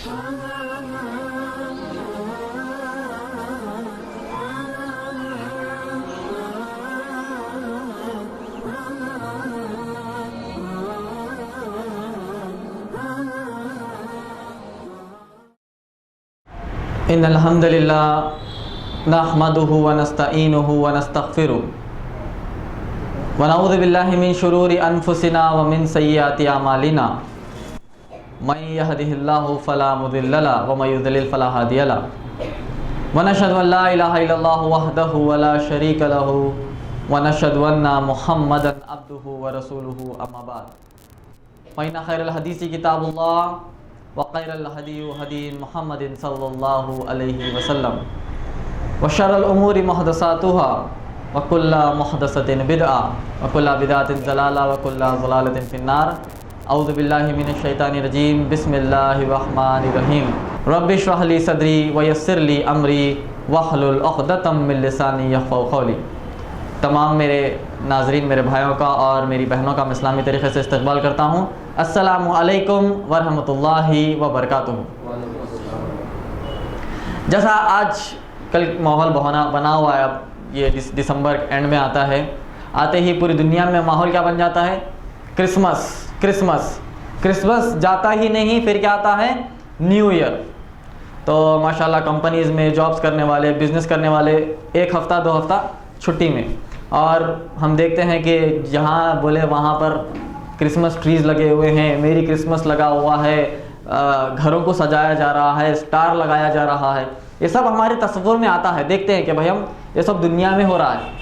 इन्नल हम्दुलिल्लाह नहमदुहु व नस्तईनुहु व नस्तगफिरुहु व नऊज़ु बिल्लाहि मिन शुरूरि अनफुसिना व मिन सय्यिआति अमालिना मन यहदिहिल्लाहु फला मुदिल्ल लहु व मन युद्लिल फला हादिय लहु व नशहदु अन ला इलाहा इल्लल्लाहु वहदहु व ला शरीका लहु व नशहदु अन्ना मुहम्मदन अब्दुहु व रसूलुहु अम्मा बाद फ़इन्न खैरल हदीसी किताबुल्लाह व खैरल हदी हदी मुहम्मदिन सल्लल्लाहु अलैहि वसल्लम व शर्रल उमूरि मुहदसातुहा व कुल्ला मुहदसतिन बिदअ व कुल्ला बिदअतिन ज़लाला व कुल्ला ज़लालतिन फिन्नार। औज़ु बिल्लाहि मिनश शैतानिर रजीम। बिस्मिल्लाहिर रहमानिर रहीम। रब्बि इश्रह ली सदरी व यस्सिर ली अमरी वहलुल उक़दतम मिन लिसानी यफ़क़हू क़ौली। तमाम मेरे नाज़रीन, मेरे भाइयों का और मेरी बहनों का मैं इस्लामी तरीक़े से इस्तक़बाल करता हूँ। अस्सलामु अलैकुम व रहमतुल्लाहि व बरकातुहू। जैसा आज कल माहौल बना हुआ है, अब ये दिसंबर एंड में आता है, आते ही पूरी दुनिया में माहौल क्या बन जाता है? क्रिसमस जाता ही नहीं, फिर क्या आता है? New year. तो माशाल्लाह कंपनीज़ में जॉब्स करने वाले, बिज़नेस करने वाले एक हफ़्ता 2 हफ़्ता छुट्टी में, और हम देखते हैं कि जहाँ बोले वहाँ पर क्रिसमस ट्रीज़ लगे हुए हैं, मेरी क्रिसमस लगा हुआ है, घरों को सजाया जा रहा है, स्टार लगाया जा रहा है। ये सब हमारे तस्वुर में आता है, देखते हैं कि भाई हम ये सब दुनिया में हो रहा है।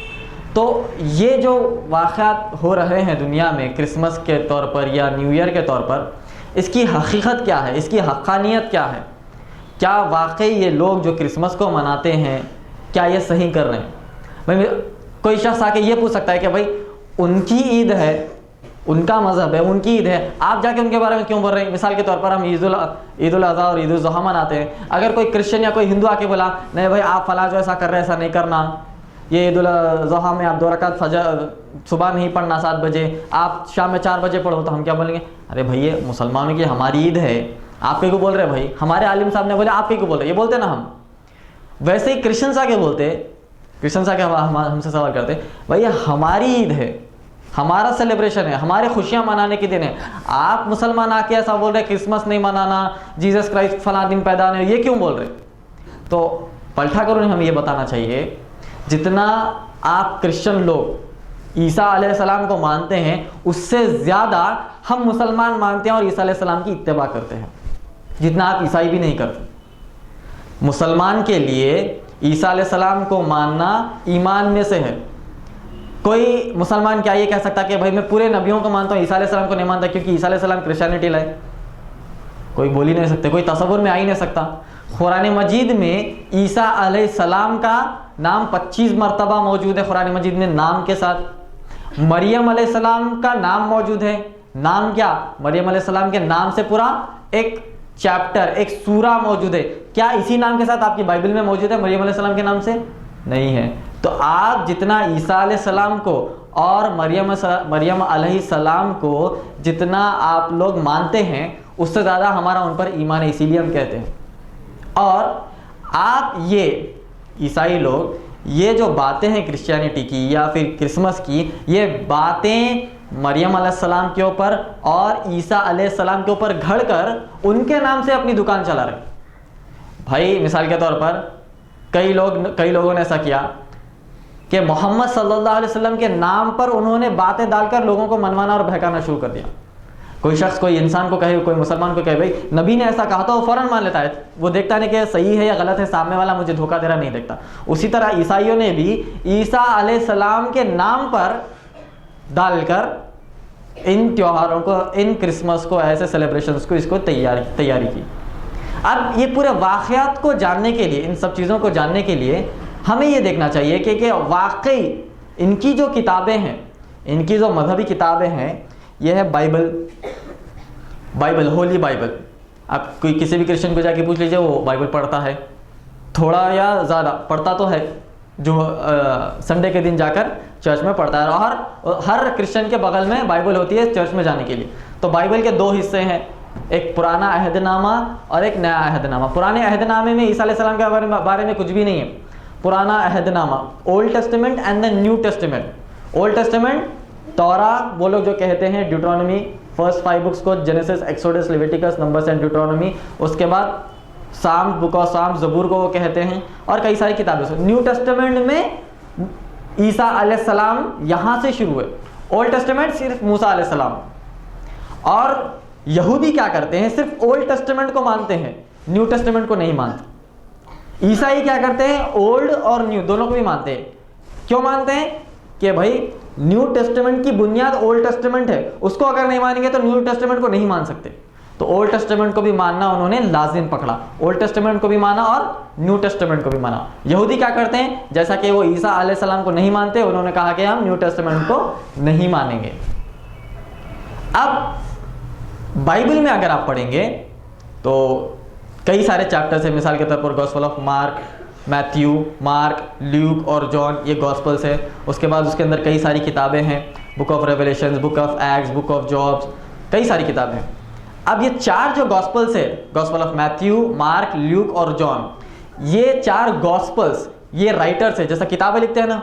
तो ये जो वाक़यात हो रहे हैं दुनिया में क्रिसमस के तौर पर या न्यू ईयर के तौर पर, इसकी हकीकत क्या है? इसकी हक़ानियत क्या है? क्या वाकई ये लोग जो क्रिसमस को मनाते हैं, क्या ये सही कर रहे हैं? भाई कोई शख्स आके ये पूछ सकता है कि भाई उनकी ईद है, उनका मज़हब है, उनकी ईद है, आप जाके उनके बारे में क्यों बोल रहे हैं? मिसाल के तौर पर हम ईद उल अज़हा और ईद उल ज़ुहा मनाते हैं। अगर कोई क्रिश्चियन या कोई हिंदू आके बोला नहीं भाई आप फला जो ऐसा कर रहे हैं, ऐसा नहीं करना, ये ईद उल ज़ुहा में आप 2 रकात फजर सुबह नहीं पढ़ना 7 बजे, आप शाम में 4 बजे पढ़ो, तो हम क्या बोलेंगे? अरे भाई ये मुसलमानों की हमारी ईद है, आप कहीं को बोल रहे हैं? भाई हमारे आलिम साहब ने बोले आप कहीं को बोल रहे, ये बोलते ना हम। वैसे ही क्रिश्चियंस आके बोलते, क्रिश्चियंस आके हमसे सवाल करते, भाई ये हमारी ईद है, हमारा सेलिब्रेशन है, हमारे खुशियाँ मनाने के दिन है, आप मुसलमान आके ऐसा बोल रहे क्रिसमस नहीं मनाना, जीसस क्राइस्ट फला दिन पैदा नहीं, ये क्यों बोल रहे? तो पलटा कर उन्हें हमें ये बताना चाहिए, जितना आप क्रिश्चियन लोग ईसा अलैहिस्सलाम को मानते हैं, उससे ज़्यादा हम मुसलमान मानते हैं और ईसा अलैहिस्सलाम की इत्तिबा करते हैं, जितना आप ईसाई भी नहीं करते। मुसलमान के लिए ईसा अलैहिस्सलाम को मानना ईमान में से है। कोई मुसलमान क्या ये कह सकता कि भाई मैं पूरे नबियों को मानता हूँ, ईसा अलैहिस्सलाम को नहीं मानता क्योंकि ईसा अलैहिस्सलाम क्रिश्चियनिटी लाए? कोई बोल ही नहीं सकते, कोई तसव्वुर में आ ही नहीं सकता। कुरान मजीद में ईसा अलैहिस्सलाम का नाम 25 मरतबा मौजूद है कुरान मजीद में नाम के साथ। मरियम अलैहिस्सलाम का नाम मौजूद है। नाम क्या? मरियम अलैहिस्सलाम के नाम से पूरा एक चैप्टर, एक सूरा मौजूद है। क्या इसी नाम के साथ आपकी बाइबल में मौजूद है? मरियम अलैहिस्सलाम के नाम से नहीं है। तो आप जितना ईसा अलैहिस्सलाम को और मरियम अलैहिस्सलाम को जितना आप लोग मानते हैं, उससे ज़्यादा हमारा उन पर ईमान है, इसीलिए हम कहते हैं। और आप ये ईसाई लोग ये जो बातें हैं क्रिश्चियनिटी की या फिर क्रिसमस की, ये बातें मरियम अलैहिस्सलाम के ऊपर और ईसा अलैहिस्सलाम के ऊपर घड़ कर उनके नाम से अपनी दुकान चला रहे। भाई मिसाल के तौर पर कई लोगों ने ऐसा किया कि मोहम्मद सल्लल्लाहु अलैहि वसल्लम के नाम पर उन्होंने बातें डालकर लोगों को मनवाना और बहकाना शुरू कर दिया। कोई शख्स कोई इंसान को कहे, कोई मुसलमान को कहे भाई नबी ने ऐसा कहा, तो वो फ़ौरन मान लेता है। वो देखता नहीं कि सही है या गलत है, सामने वाला मुझे धोखा दे रहा नहीं देखता। उसी तरह ईसाइयों ने भी ईसा अलैहिस्सलाम के नाम पर डालकर इन त्योहारों को, इन क्रिसमस को, ऐसे सेलिब्रेशंस को, इसको तैयारी की। अब ये पूरे वाक़यात को जानने के लिए, इन सब चीज़ों को जानने के लिए हमें ये देखना चाहिए कि वाकई इनकी जो किताबें हैं, इनकी जो मजहबी किताबें हैं, यह है बाइबल, होली बाइबल। आप कोई किसी भी क्रिश्चियन को जाके पूछ लीजिए, वो बाइबल पढ़ता है, थोड़ा या ज़्यादा पढ़ता तो है, जो संडे के दिन जाकर चर्च में पढ़ता है। और हर क्रिश्चियन के बगल में बाइबल होती है चर्च में जाने के लिए। तो बाइबल के 2 हिस्से हैं, एक पुराना अहदनामा और एक नया अहदनामा। पुराने अहदनामे में ईसा अलैहिस्सलाम के बारे में कुछ भी नहीं है। पुराना अहदनामा, old testament and the new testament. Old testament तौरा, वो लोग जो कहते हैं ड्यूटोनॉमी, फर्स्ट 5 बुक्स को, Genesis, Exodus, Leviticus, Numbers and Deuteronomy. उसके बाद साम, बुक ऑफ साम, जबूर को वो कहते हैं, और कई सारी किताबें से। न्यू टेस्टामेंट में ईसा अलैहिस्सलाम यहाँ से शुरू है। ओल्ड टेस्टामेंट सिर्फ मूसा अलैहिस्सलाम। और यहूदी क्या करते हैं, सिर्फ ओल्ड टेस्टामेंट को मानते हैं, न्यू टेस्टामेंट को नहीं मानते। ईसाई क्या करते हैं, ओल्ड और न्यू दोनों को भी मानते हैं। क्यों मानते हैं कि भाई न्यू टेस्टामेंट की बुनियाद ओल्ड टेस्टामेंट है, उसको अगर नहीं मानेंगे तो न्यू टेस्टामेंट को नहीं मान सकते। तो ओल्ड टेस्टामेंट को भी मानना उन्होंने लाजिम पकड़ा। ओल्ड टेस्टामेंट को भी माना और न्यू टेस्टामेंट को भी माना। यहूदी क्या करते हैं, जैसा कि वो ईसा अलैहिस्सलाम को नहीं मानते, उन्होंने कहा कि हम न्यू टेस्टामेंट को नहीं मानेंगे। अब बाइबल में अगर आप पढ़ेंगे तो कई सारे चैप्टर्स हैं। मिसाल के तौर पर gospel of mark, Matthew, mark, Luke और जॉन, ये गॉस्पेल्स है। उसके बाद उसके अंदर कई सारी किताबें हैं, book of revelations, book of acts, book of jobs, कई सारी किताबें हैं। अब ये 4 जो गॉस्पेल्स है, gospel of Matthew, mark, Luke और जॉन, ये 4 गॉस्पेल्स, ये राइटर्स है। जैसा किताबें लिखते हैं ना,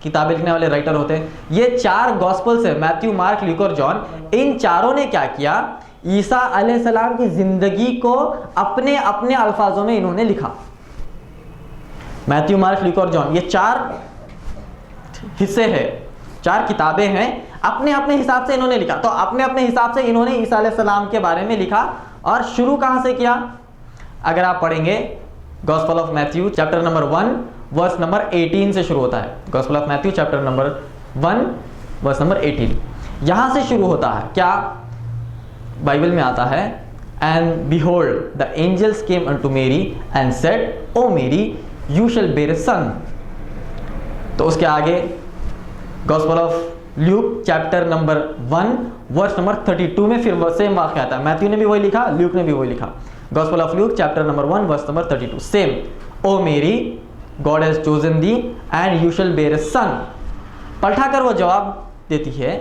किताबें लिखने वाले राइटर होते हैं, ये 4 गॉस्पेल्स है, मैथ्यू, मार्क, ल्यूक और जॉन। इन चारों ने क्या किया, ईसा अलैहिस्सलाम की जिंदगी को अपने अपने अल्फाजों में इन्होंने लिखा। मैथ्यू, मार्क, ल्यूक और जॉन, ये 4 हिस्से हैं, 4 किताबें हैं, अपने अपने हिसाब से इन्होंने लिखा। तो अपने अपने हिसाब से इन्होंने ईसा अलैहिस्सलाम के बारे में लिखा। और शुरू कहां से किया, अगर आप पढ़ेंगे gospel of Matthew chapter number 1 verse number 18 से शुरू होता है। Gospel of Matthew chapter number 1 verse number 18, यहां से शुरू होता है। क्या बाइबल में आता है, and behold the angels came unto Mary and said, O Mary, you shall bear a son. तो उसके आगे gospel of Luke chapter number 1 verse number 32 में फिर सेम वाक्य आता है। मैथ्यू ने भी वही लिखा, ल्यूक ने भी वही लिखा। Gospel of Luke chapter number 1 verse number 32 same, O Mary, God has chosen thee and you shall bear a सन। पलटाकर वो जवाब देती है,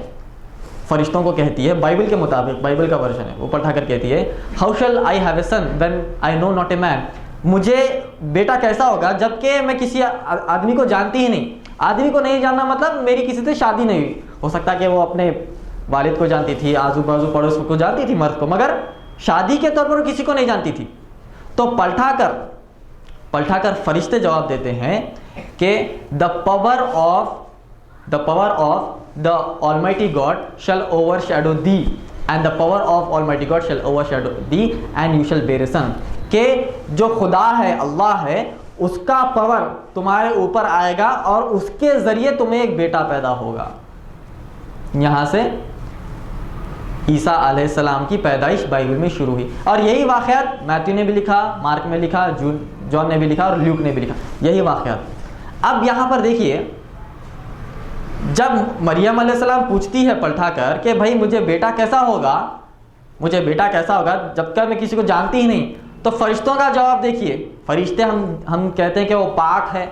फरिश्तों को कहती है, बाइबल के मुताबिक, बाइबल का वर्जन है, वो पलटाकर कहती है, how shall I have a son when I know not a man. मुझे बेटा कैसा होगा जबकि मैं किसी आदमी को जानती ही नहीं। आदमी को नहीं जानना मतलब मेरी किसी से शादी नहीं हुई। हो सकता है कि वो अपने वालिद को जानती थी, आजू बाजू पड़ोस को जानती थी, मर्द को, मगर शादी के तौर पर वो किसी को नहीं जानती थी। तो पलटाकर फरिश्ते जवाब देते हैं कि the power of the almighty God shall overshadow thee and the power of almighty God shall overshadow thee and you shall bear a सन। के जो खुदा है, अल्लाह है, उसका पावर तुम्हारे ऊपर आएगा और उसके जरिए तुम्हें एक बेटा पैदा होगा। यहां से ईसा अलैहिस्सलाम की पैदाइश बाइबल में शुरू हुई। और यही वाक़यात मैथ्यू ने भी लिखा, मार्क में लिखा, जॉन ने भी लिखा और ल्यूक ने भी लिखा, यही वाक़यात। अब यहां पर देखिए, जब मरियम अलैहिस्सलाम पूछती है पलटाकर कि भाई मुझे बेटा कैसा होगा, जबकि मैं किसी को जानती ही नहीं, तो फरिश्तों का जवाब देखिए। फरिश्ते हम कहते हैं कि वो पाक है।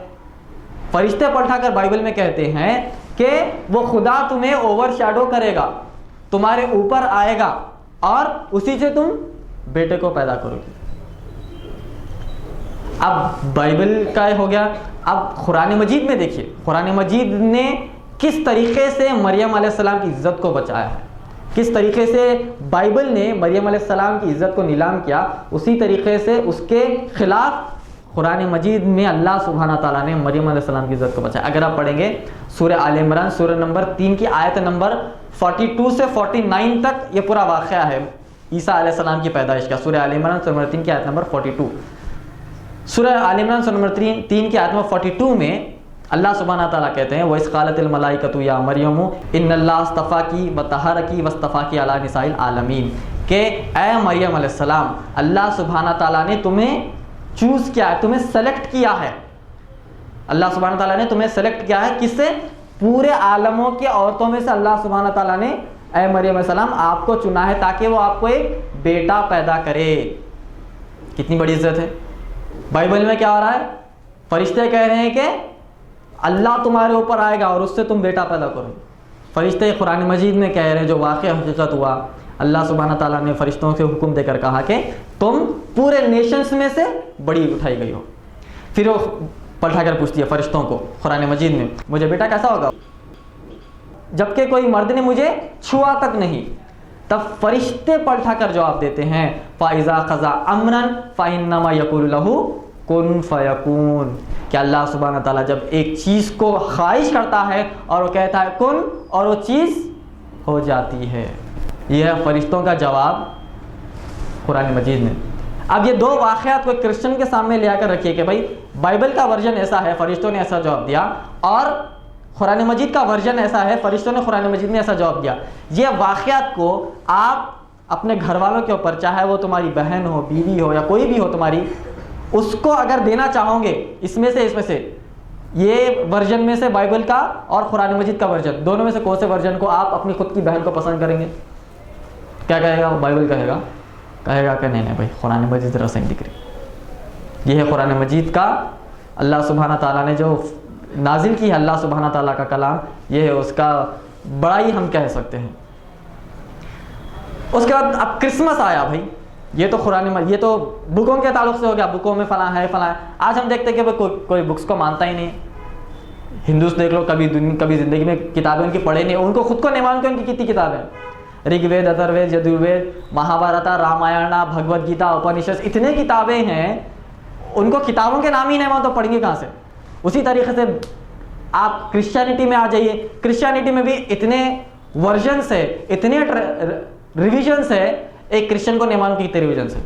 फरिश्ते पलटाकर बाइबल में कहते हैं कि वो खुदा तुम्हें ओवरशैडो करेगा, तुम्हारे ऊपर आएगा और उसी से तुम बेटे को पैदा करोगे। अब बाइबल का हो गया। अब कुरान मजीद में देखिए, कुरान मजीद ने किस तरीके से मरियम अलैहिस्सलाम की इज्जत को बचाया है, किस तरीके से बाइबल ने मरियम अलैहिस्सलाम की इज्जत को नीलाम किया, उसी तरीके से उसके खिलाफ कुरान मजीद में अल्लाह सुब्हाना ताला ने मरियम अलैहिस्सलाम की इज्जत को बचाया। अगर आप पढ़ेंगे सूरह आल इमरान सूरह नंबर 3 की आयत नंबर 42 से 49 तक ये पूरा वाक़या है ईसा अलैहिस्सलाम की पैदाइश का। सूरह आल इमरान सूरह नंबर 3 की आयत नंबर 42। सूरह आल इमरान सूरह नंबर 3 की आयत नंबर 42 में अल्लाह सुब्हाना ताला कहते हैं, वइज़ क़ालतिल मलाइकतु या मरियम इन्नल्लाह अस्तफ़ाकी व तहरकी वस्तफ़ाकी अला निसाइल आलमीन, के ए मरियम अलैहिस्सलाम, अल्लाह सुब्हाना ताला ने तुम्हें चूज़ किया है, तुम्हें सेलेक्ट किया है। अल्लाह सुब्हाना ताला ने तुम्हें सेलेक्ट किया है, किससे? पूरे आलमों की औरतों में से अल्लाह सुब्हाना ताला ने ए मरियम अलैहिस्सलाम आपको चुना है ताकि वो आपको एक बेटा पैदा करे। कितनी बड़ी इज्जत है। बाइबल में क्या हो रहा है? फरिश्ते कह रहे हैं कि अल्लाह तुम्हारे ऊपर आएगा और उससे तुम बेटा पैदा करो। फरिश्ते कुरान मजीद में कह रहे हैं जो वाक़या हकीकत हुआ, अल्लाह सुब्हाना ताला ने फरिश्तों से हुक्म देकर कहा कि तुम पूरे नेशंस में से बड़ी उठाई गई हो। फिर वो पलटा कर पूछती है फरिश्तों को कुरान मजीद में, मुझे बेटा कैसा होगा, जबकि कोई मर्द ने मुझे छुआ तक नहीं। तब फरिश्ते पलटा कर जवाब देते हैं, फ़ाइज़ा क़ज़ा अमरन फ़इन्नमा यक़ूलु लहू कुन फ़यकून। कि अल्लाह सुब्हाना ताला जब एक चीज़ को ख्वाहिश करता है और वो कहता है कुन, और वो चीज़ हो जाती है। यह है फरिश्तों का जवाब कुरान मजीद में। अब ये दो वाक़यात कोई क्रिश्चियन के सामने ले आकर रखिए कि भाई बाइबल का वर्जन ऐसा है, फरिश्तों ने ऐसा जवाब दिया, और कुरान मजीद का वर्जन ऐसा है, फरिश्तों ने कुरान मजीद में ऐसा जवाब दिया। ये वाक़यात को आप अपने घर वालों के ऊपर, चाहे वो तुम्हारी बहन हो, बीवी हो, या कोई भी हो तुम्हारी, उसको अगर देना चाहोगे इसमें से ये वर्जन में से बाइबल का और कुरान मजीद का वर्जन, दोनों में से कौन से वर्जन को आप अपनी खुद की बहन को पसंद करेंगे? क्या कहेगा? बाइबल कहेगा कि नहीं भाई कुरान मजीद ज़रा सही दिख रही। ये है कुरान मजीद का अल्लाह सुब्हाना ताला ने जो नाजिल की है, अल्लाह सुब्हाना ताला का कलाम, ये है उसका बड़ाई हम कह सकते हैं। उसके बाद अब क्रिसमस आया भाई, ये तो ये तो बुकों के ताल्लुक से हो गया, बुकों में फला है फला है। आज हम देखते हैं कि कोई बुक्स को मानता ही नहीं। हिंदूस देख लो, कभी ज़िंदगी में किताबें उनकी पढ़े नहीं, उनको खुद को नहीं मालूम कि उनकी कितनी किताबें, ऋग्वेद, अथर्ववेद, यजुर्वेद, महाभारत, रामायण, भगवद गीता, उपनिषद, इतने किताबें हैं, उनको किताबों के नाम ही नहीं मालूम तो पढ़ेंगे कहाँ से? उसी तरीके से आप क्रिश्चियनिटी में आ जाइए, क्रिश्चियनिटी में भी इतने वर्जन्स है, इतने रिविजन्स है, एक क्रिश्चियन को नहीं मालूम कि कितने रिविजन्स है।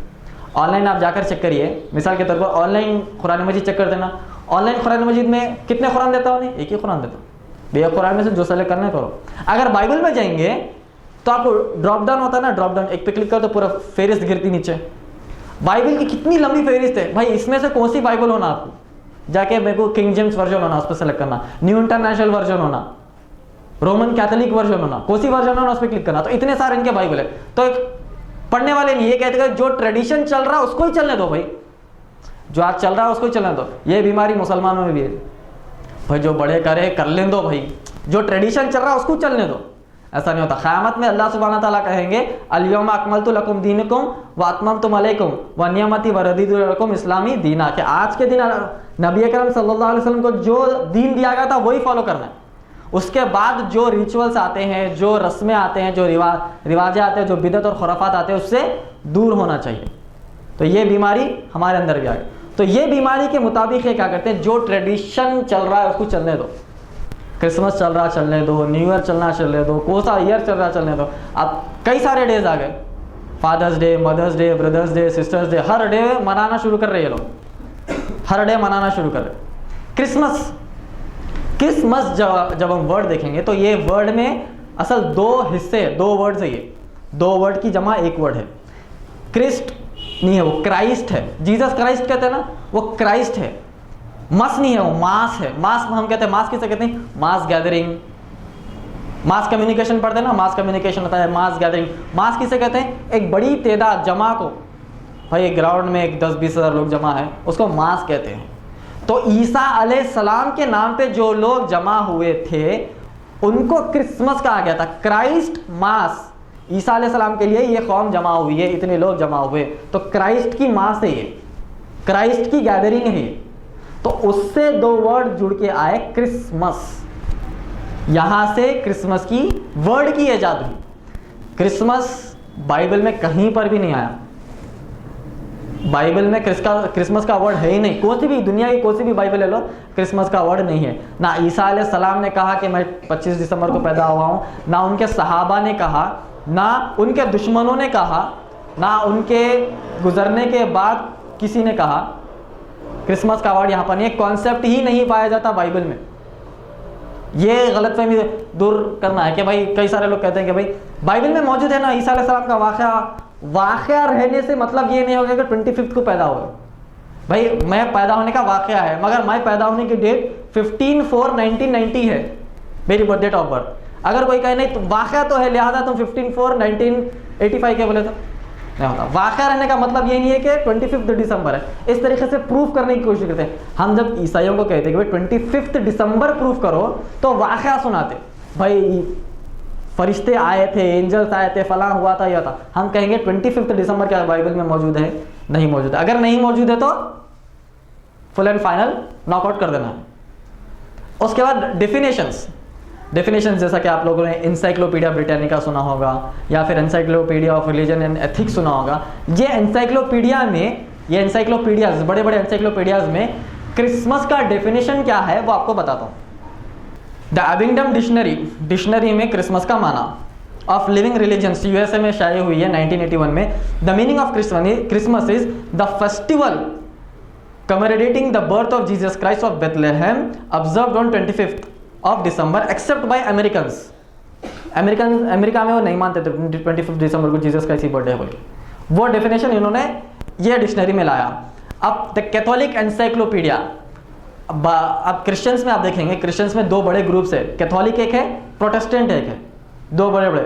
ऑनलाइन आप जाकर चेक करिए, मिसाल के तौर पर ऑनलाइन कुरान मजीद चेक कर देना। ऑनलाइन कुरान मजीद में कितने कुरान देता हूँ? नहीं, एक ही कुरान देता हूँ। भैया कुरान में से जो सेलेक्ट करना है करो। अगर बाइबल में जाएंगे तो आपको ड्रॉप डाउन होता है ना, ड्रॉप डाउन, एक पे क्लिक करो तो पूरा फेरिस्त गिरती नीचे। बाइबल की कितनी लंबी फेरिस्त है भाई, इसमें से कौन सी बाइबल होना आपको? जाके मेरे को किंग जेम्स वर्जन होना, उस पर सेलेक्ट करना, न्यू इंटरनेशनल वर्जन होना, रोमन कैथोलिक वर्जन होना, कौन सी वर्जन होना, उस पर क्लिक करना। तो इतने सारे इनके बाइबल है। तो एक पढ़ने वाले नहीं, ये कहते हैं जो ट्रेडिशन चल रहा है उसको ही चलने दो भाई, जो आज चल रहा है उसको ही चलने दो। ये बीमारी मुसलमानों में भी है भाई, जो बड़े करे कर लें दो भाई, जो ट्रेडिशन चल रहा है उसको चलने दो। ऐसा नहीं होता। क़यामत में अल्लाह सुब्हाना ताला कहेंगे अल-यौमा अकमलतु लकुम दीनकुम व अतममतु अलैकुम व नियमती व रदीतु लकुम इस्लामी दीना, कि आज के दिन नबी अकरम सल्लल्लाहु अलैहि वसल्लम को जो दीन दिया गया था वही फॉलो करना है। उसके बाद जो रिचुअल्स आते हैं, जो रस्में आते हैं, जो रिवाजें आते हैं, जो बिदअत और खुराफात आते हैं, उससे दूर होना चाहिए। तो ये बीमारी हमारे अंदर भी आ गई। तो ये बीमारी के मुताबिक ये क्या करते हैं, जो ट्रेडिशन चल रहा है उसको चलने दो। क्रिसमस चल रहा चलने दो, न्यू ईयर चलना चलने दो, कौन सा ईयर चल रहा चलने दो। अब कई सारे डेज आ गए, Father's Day, Mother's Day, Brother's Day, Sister's Day, हर डे मनाना शुरू कर रहे हैं लोग, हर डे मनाना शुरू कर रहे। क्रिसमस जब हम वर्ड देखेंगे तो ये वर्ड में असल दो हिस्से, दो वर्ड्स है। ये दो वर्ड की जमा एक वर्ड है। क्रिस्ट नहीं है, वो क्राइस्ट है। जीसस क्राइस्ट कहते हैं ना, वो क्राइस्ट है। मस नहीं है, वो मास है। मास हम कहते हैं, मास किसे कहते हैं? मास गैदरिंग, मास कम्युनिकेशन पढ़ते हैं ना, मास कम्युनिकेशन होता है, मास गैदरिंग। मास किसे कहते हैं? एक बड़ी तादाद, जमा को, भाई एक ग्राउंड में एक 10-20 हज़ार लोग जमा है, उसको मास कहते हैं। तो ईसा अलैहिस्सलाम के नाम पे जो लोग जमा हुए थे उनको क्रिसमस कहा गया था, क्राइस्ट मास। ईसा अलैहिस्सलाम के लिए ये कौम जमा हुई है, इतने लोग जमा हुए, तो क्राइस्ट की मास है ये, क्राइस्ट की गैदरिंग है ये। तो उससे दो वर्ड जुड़ के आए क्रिसमस, यहां से क्रिसमस की वर्ड की इजाद हुई। क्रिसमस बाइबल में कहीं पर भी नहीं आया। बाइबल में क्रिसमस का वर्ड है ही नहीं। कोई सी भी दुनिया की कोई सी भी बाइबल ले लो, क्रिसमस का वर्ड नहीं है। ना ईसा अलैहिस्सलाम ने कहा कि मैं 25 दिसंबर को पैदा हुआ हूँ, ना उनके सहाबा ने कहा, ना उनके दुश्मनों ने कहा, ना उनके गुजरने के बाद किसी ने कहा। क्रिसमस का वर्ड यहाँ पर नहीं है, कॉन्सेप्ट ही नहीं पाया जाता बाइबल में। ये गलतफहमी दूर करना है कि भाई कई सारे लोग कहते हैं कि भाई बाइबल में मौजूद है ना ईसा अलैहिस्सलाम का वाक़या रहने से मतलब ये नहीं होगा कि 25 को पैदा हुआ। भाई मैं पैदा होने का वाक़या है, मगर मैं पैदा होने की डेट 15/4/1990 है, मेरी बर्थ डेट ऑफ बर्थ। अगर कोई कहे नहीं तो वाक़या तो है, लिहाजा तुम 15/4/1985 के बोले तो नहीं होता। वाक़या रहने का मतलब ये नहीं है कि 25 दिसंबर है। इस तरीके से प्रूफ करने की कोशिश करते हैं। हम जब ईसाइयों को कहते हैं कि भाई 25 दिसंबर प्रूफ करो, तो वाक़या सुनाते भाई फरिश्ते आए थे, एंजल्स आए थे, फलां हुआ था, यह था, हम कहेंगे 25 दिसंबर क्या बाइबल में मौजूद है? नहीं मौजूद है। अगर नहीं मौजूद है तो फुल एंड फाइनल नॉकआउट कर देना है। उसके बाद डेफिनेशंस जैसा कि आप लोगों ने एनसाइक्लोपीडिया ब्रिटानिका सुना होगा या फिर encyclopedia of religion and ethics सुना होगा। ये एनसाइक्लोपीडियाज, बड़े बड़े एनसाइक्लोपीडियाज में क्रिसमस का डेफिनेशन क्या है वो आपको बताता हूँ। द अबिंगडम डिक्शनरी में क्रिसमस का माना ऑफ लिविंग रिलीजन्स यूएसए में शाये हुई है 1981 में। The meaning of Christmas is the festival commemorating the birth of Jesus Christ of Bethlehem observed on 25th of December except by Americans। America में वो नहीं मानते थे 25 दिसंबर को जीसस क्राइस्ट की बर्थडे है बोले। वो डेफिनेशन इन्होंने ये डिक्शनरी में लाया। अब द कैथोलिक एनसाइक्लोपीडिया, अब क्रिश्चियंस में आप देखेंगे, क्रिश्चियंस में दो बड़े ग्रुप्स है, कैथोलिक एक है, प्रोटेस्टेंट एक है, दो बड़े बड़े।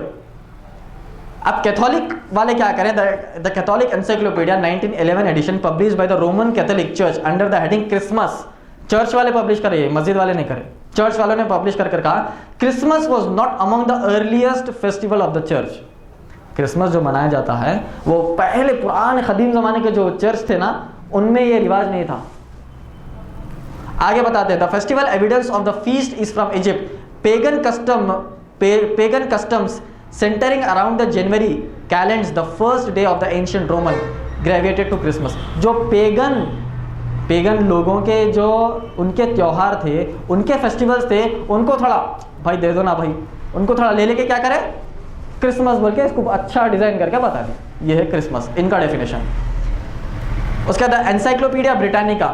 अब कैथोलिक वाले क्या करें? The Catholic encyclopaedia 1911 edition publish by the Roman Catholic church under the heading Christmas. Church वाले पब्लिश करे, मस्जिद वाले नहीं करे, चर्च वालों ने पब्लिश कर कहा Christmas was not among the earliest festival of the church. Christmas जो मनाया जाता है वो पहले पुराने कदीम जमाने के जो चर्च थे ना, उनमें ये रिवाज नहीं था। आगे बताते हैं, the festival evidence of the feast is from Egypt. Pagan customs centering around the January calends the first day of the ancient Roman gravitated to Christmas। जो पेगन लोगों के जो उनके त्योहार थे, उनके फेस्टिवल्स थे, उनको थोड़ा भाई दे दो ना भाई, उनको थोड़ा ले लेके क्या करें? क्रिसमस बोल के इसको अच्छा डिजाइन करके बता दें, ये है क्रिसमस, इनका डेफिनेशन। उसके बाद एनसाइक्लोपीडिया ब्रिटानिका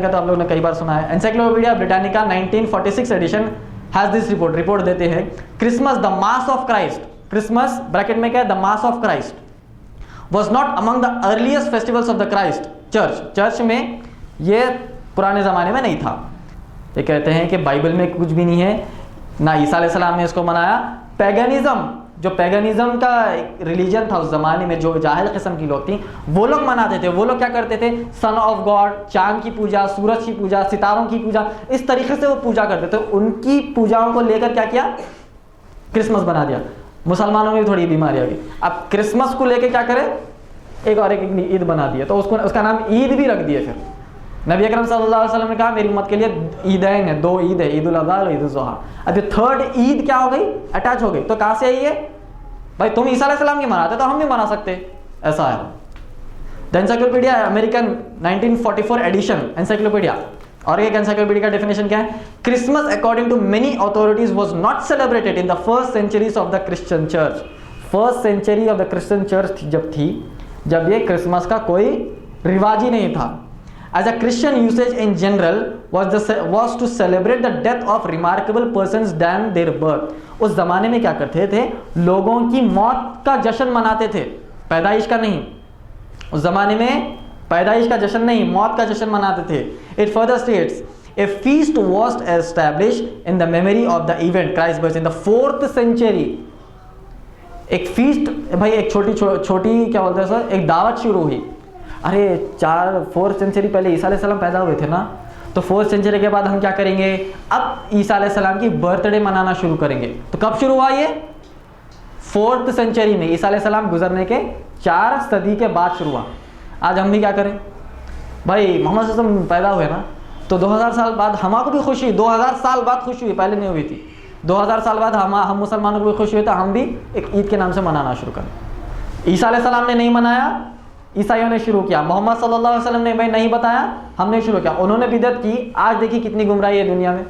तो आप लोगों ने कई बार सुना है। Encyclopaedia Britannica 1946 edition has this report देते हैं, Christmas the mass of Christ. Christmas bracket में क्या है? The mass of Christ was not among the earliest festivals of the Christ church में ये पुराने ज़माने में नहीं था। ये कहते हैं कि बाइबल में कुछ भी नहीं है, ना ईसा अलैहिस्सलाम ने इसको मनाया। पैगनिज्म, जो पैगनिज्म का रिलीजन था उस ज़माने में, जो जाहिल किस्म की लोग थी, वो लोग मनाते थे। वो लोग क्या करते थे? सन ऑफ गॉड, चांद की पूजा, सूरज की पूजा, सितारों की पूजा, इस तरीके से वो पूजा करते थे। उनकी पूजाओं को लेकर क्या किया? क्रिसमस बना दिया। मुसलमानों में भी थोड़ी बीमारी आ गई, अब क्रिसमस को लेकर क्या करें? एक ईद बना दिया, तो उसका नाम ईद भी रख दिए। फिर नबी अकरम सल्लल्लाहु अलैहि वसल्लम ने कहा मेरी उम्मत के लिए ईदैन है, दो ईद है, ईद उल अज़हा और ईद उल ज़ुहा। अब थर्ड ईद क्या हो गई? अटैच हो गई। तो कहाँ से आई है भाई? तुम ईसा अलैहिस्सलाम की मनाते तो हम भी मना सकते, ऐसा है। The encyclopaedia American 1944 edition encyclopaedia, और एक एनसाइक्लोपीडिया का डेफिनेशन क्या है? Christmas according to many authorities was not celebrated in the first centuries of the Christian church. First century of the Christian church जब ये क्रिसमस का कोई रिवाज ही नहीं था। As a Christian usage in general was to celebrate the death of remarkable persons than their birth। उस जमाने में क्या करते थे? लोगों की मौत का जश्न मनाते थे, पैदाइश का नहीं। उस जमाने में पैदाइश का जश्न नहीं, मौत का जश्न मनाते थे। It further states a feast was established in the memory of the event Christ birth in the 4th century। एक फीस्ट भाई, एक छोटी क्या बोलते हैं सर, एक दावत शुरू हुई। अरे 4th सेंचुरी पहले ईसा अलैहिस्सलाम पैदा हुए थे ना, तो 4th सेंचुरी के बाद हम क्या करेंगे? अब ईसा अलैहिस्सलाम की बर्थडे मनाना शुरू करेंगे। तो कब शुरू हुआ ये? 4th सेंचुरी में, ईसा अलैहिस्सलाम गुजरने के 4 सदी के बाद शुरू हुआ। आज हम भी क्या करें भाई? मोहम्मद सल्लल्लाहु अलैहि वसल्लम पैदा हुए ना, तो 2000 साल बाद हमको भी खुशी, 2000 साल बाद खुशी हुई, पहले नहीं हुई थी। 2000 साल बाद हम मुसलमानों को भी खुशी हुई, तो हम भी एक ईद के नाम से मनाना शुरू करें। ईसा अलैहिस्सलाम ने नहीं मनाया, ईसाइयों ने शुरू किया। मोहम्मद सल्लल्लाहु अलैहि वसल्लम ने भाई नहीं बताया, हमने शुरू किया। उन्होंने बिदअत की, आज देखिए कितनी गुमराही है दुनिया में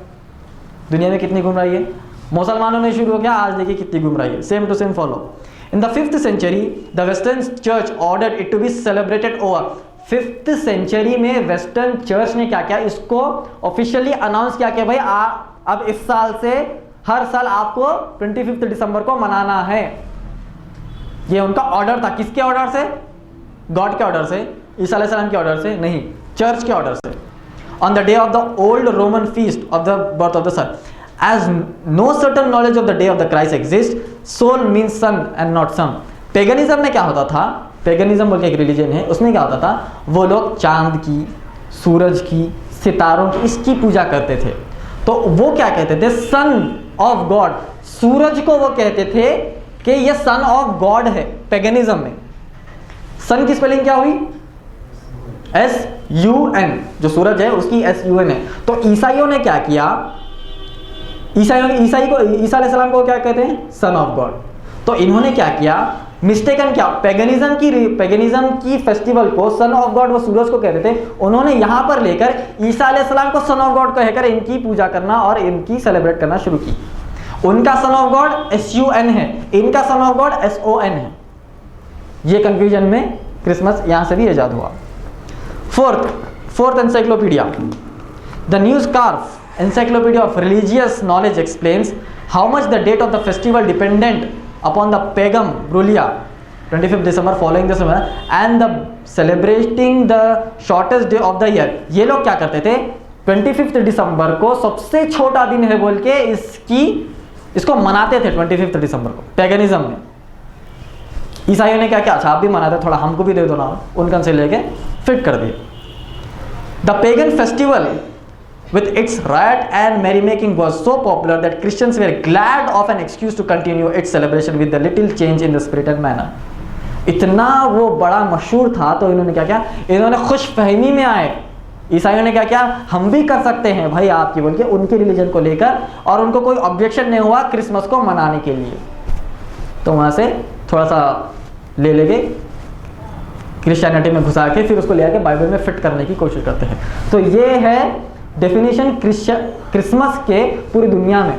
कितनी गुमराही है। मुसलमानों ने शुरू किया, आज देखिए कितनी गुमराही है। Same to same follow. In the 5th century the western church ordered it to be celebrated over. 5th century में वेस्टर्न चर्च ने क्या किया? इसको ऑफिशियली अनाउंस किया कि भाई अब इस साल से हर साल आपको 25 दिसंबर को मनाना है। ये उनका ऑर्डर था। किसके ऑर्डर से? गॉड के ऑर्डर से, ईसा अलैहिस्सलाम के ऑर्डर से नहीं, चर्च के ऑर्डर से। On the day of the old Roman feast of the birth of the sun, as no certain knowledge of the day of the Christ exist, sol means sun and not son. Paganism में क्या होता था? Paganism बोल के एक religion है, उसमें क्या होता था? वो लोग चांद की, सूरज की, सितारों की, इसकी पूजा करते थे। तो वो क्या कहते थे? सन ऑफ गॉड, सूरज को वो कहते थे कि ये सन ऑफ गॉड है। पैगनिज्म में सन की स्पेलिंग क्या हुई? SUN, जो सूरज है उसकी SUN है। तो ईसाइयों ने क्या किया, ईसा अलैहिस्सलाम को क्या कहते हैं? Son of God. तो इन्होंने क्या किया, मिस्टेकन क्या, पैगनिज्म की फेस्टिवल को सन ऑफ गॉड वो सूरज को कहते थे, उन्होंने यहां पर लेकर ईसा अलैहिस्सलाम को सन ऑफ गॉड कहकर इनकी पूजा करना और इनकी सेलिब्रेट करना शुरू की। उनका सन ऑफ गॉड SUN है, इनका सन ऑफ गॉड SON है। ये कंफ्यूजन में क्रिसमस यहां से भी ईजाद हुआ। Fourth encyclopedia, the New Schaff encyclopedia of religious knowledge explains how much the date of the festival dependent upon the pagum brulia 25th December following the summer and the celebrating the shortest day of the year। ये लोग क्या करते थे, 25th दिसंबर को सबसे छोटा दिन है बोल के इसको मनाते थे 25th दिसंबर को पैगनिज्म में। ईसाइयों ने क्या किया, अच्छा आप भी मनाते, थोड़ा हमको भी दे दो ना, उनका से लेके फिट कर दिए। The pagan festival with its riot and merrymaking was so popular that Christians were glad of an excuse to continue its celebration with a little change in the spirit and manner। इतना वो बड़ा मशहूर था तो इन्होंने क्या किया, इन्होंने खुश फहमी में आए, ईसाइयों ने क्या किया, हम भी कर सकते हैं भाई आपकी बोल के उनके रिलीजन को लेकर, और उनको कोई ऑब्जेक्शन नहीं हुआ क्रिसमस को मनाने के लिए। तो वहाँ से थोड़ा सा ले लेके क्रिश्चियनिटी में घुसा के फिर उसको ले आके बाइबल में फिट करने की कोशिश करते हैं। तो ये है डेफिनेशन क्रिसमस के पूरी दुनिया में।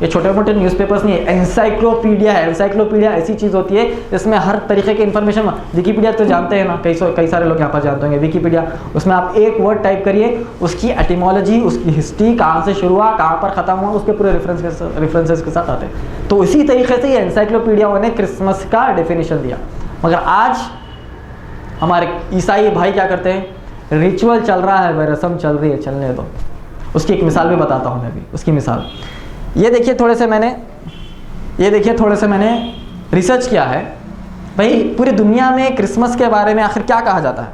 ये छोटे मोटे न्यूज़पेपर्स नहीं है, एनसाइक्लोपीडिया है। एनसाइक्लोपीडिया ऐसी चीज़ होती है जिसमें हर तरीके की इन्फॉर्मेशन, विकीपीडिया तो जानते हैं ना, कई सारे लोग यहाँ पर जानते होंगे विकीपीडिया। उसमें आप एक वर्ड टाइप करिए, उसकी एटिमोलॉजी, उसकी हिस्ट्री, कहाँ से शुरू हुआ कहाँ पर ख़त्म हुआ, उसके पूरे रेफरेंसेस के साथ आते हैं। तो इसी तरीके से ये एनसाइक्लोपीडिया ने क्रिसमस का डेफिनेशन दिया। मगर आज हमारे ईसाई भाई क्या करते हैं, रिचुअल चल रहा है, रस्म चल रही है, चलने दो। उसकी एक मिसाल भी बताता हूँ मैं भी, उसकी मिसाल ये देखिए, थोड़े से मैंने रिसर्च किया है भाई पूरी दुनिया में क्रिसमस के बारे में आखिर क्या कहा जाता है।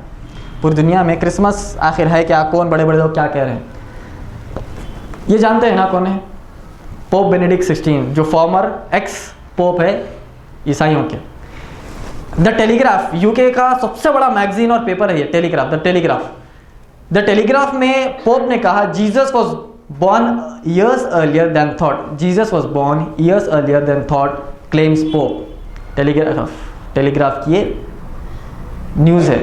पूरी दुनिया में क्रिसमस आखिर है क्या, कौन बड़े बड़े लोग क्या कह रहे हैं, ये जानते हैं ना कौन है? पोप बेनेडिक्ट 16, जो फॉर्मर एक्स पोप है ईसाइयों के। द टेलीग्राफ, यूके का सबसे बड़ा मैगजीन और पेपर है ये टेलीग्राफ, द टेलीग्राफ में पोप ने कहा Jesus was born years earlier than thought, Jesus was born years earlier than thought, claims Pope। Telegraph की ये न्यूज़ है।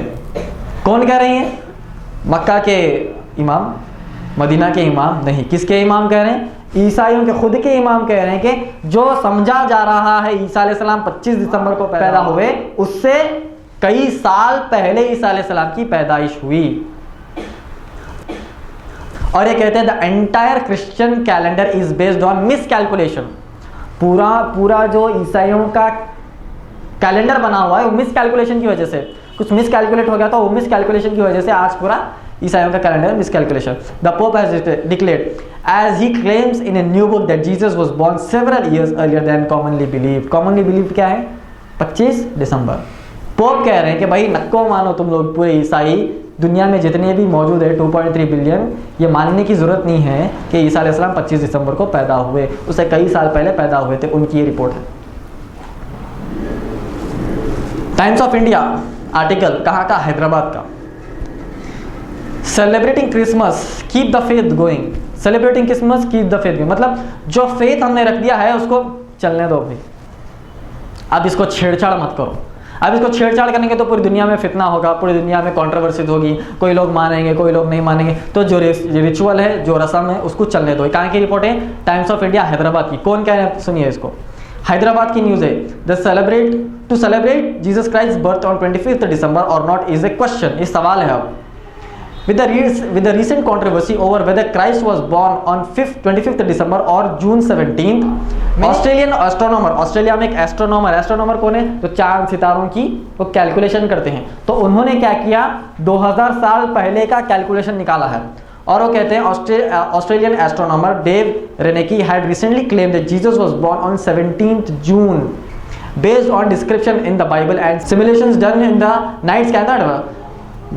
कौन कह रही हैं? मक्का के इमाम, मदीना के इमाम नहीं, किसके इमाम कह रहे हैं? ईसाइयों के खुद के इमाम कह रहे हैं कि जो समझा जा रहा है ईसा अलैहिस्सलाम 25 दिसंबर को पैदा हुए, उससे कई साल पहले ईसा अलैहिस्सलाम की पैदाइश हुई। और ये कहते हैं the entire Christian calendar is based on miss calculation. पूरा जो ईसाइयों का कैलेंडर बना हुआ है वो मिस कैलकुलेशन की वजह से, कुछ मिस कैलकुलेट हो गया था, वो मिस कैलकुलेशन की वजह से आज पूरा ईसाइयों का calendar miscalculation. The pope has declared as he claims in a new book that Jesus was born several years earlier than commonly believe. Commonly believe क्या है? 25 दिसंबर। पोप कह रहे हैं कि भाई नक्को मानो तुम लोग, पूरे ईसाई दुनिया में जितने भी मौजूद है 2.3 बिलियन, ये मानने की ज़रूरत नहीं है कि ईसा अलैहिस्सलाम 25 दिसंबर को पैदा हुए, उससे कई साल पहले पैदा हुए थे, उनकी ये रिपोर्ट है। टाइम्स ऑफ इंडिया आर्टिकल कहाँ का? हैदराबाद का। Celebrating Christmas keep the faith going, celebrating Christmas keep the faith going, मतलब जो फेथ हमने रख दिया है उसको चलने दो भाई, अब इसको छेड़छाड़ मत करो। अब इसको छेड़छाड़ करेंगे तो पूरी दुनिया में फितना होगा, पूरी दुनिया में कंट्रोवर्सीज होगी, कोई लोग मानेंगे कोई लोग नहीं मानेंगे। तो जो रिचुअल है, जो रस्म है, उसको चलने दो। कहाँ की रिपोर्ट है? टाइम्स ऑफ इंडिया हैदराबाद की। कौन कह रहे हैं सुनिए इसको, हैदराबाद की न्यूज़ है। To celebrate Jesus Christ birth on 25 दिसंबर और नॉट इज ए क्वेश्चन, ये सवाल है। अब with the recent controversy over whether Christ was born on 25th December और June 17th, Australian astronomer, Australia में एक एस्ट्रोनॉमर कौन है? जो चांद सितारों की वो कैलकुलेशन करते हैं। तो उन्होंने क्या किया, 2000 साल पहले का कैलकुलेशन निकाला है, और वो कहते हैं Australian astronomer Dave Reneke had recently claim that Jesus was born on 17th June based on description in the Bible and simulations done in the night sky.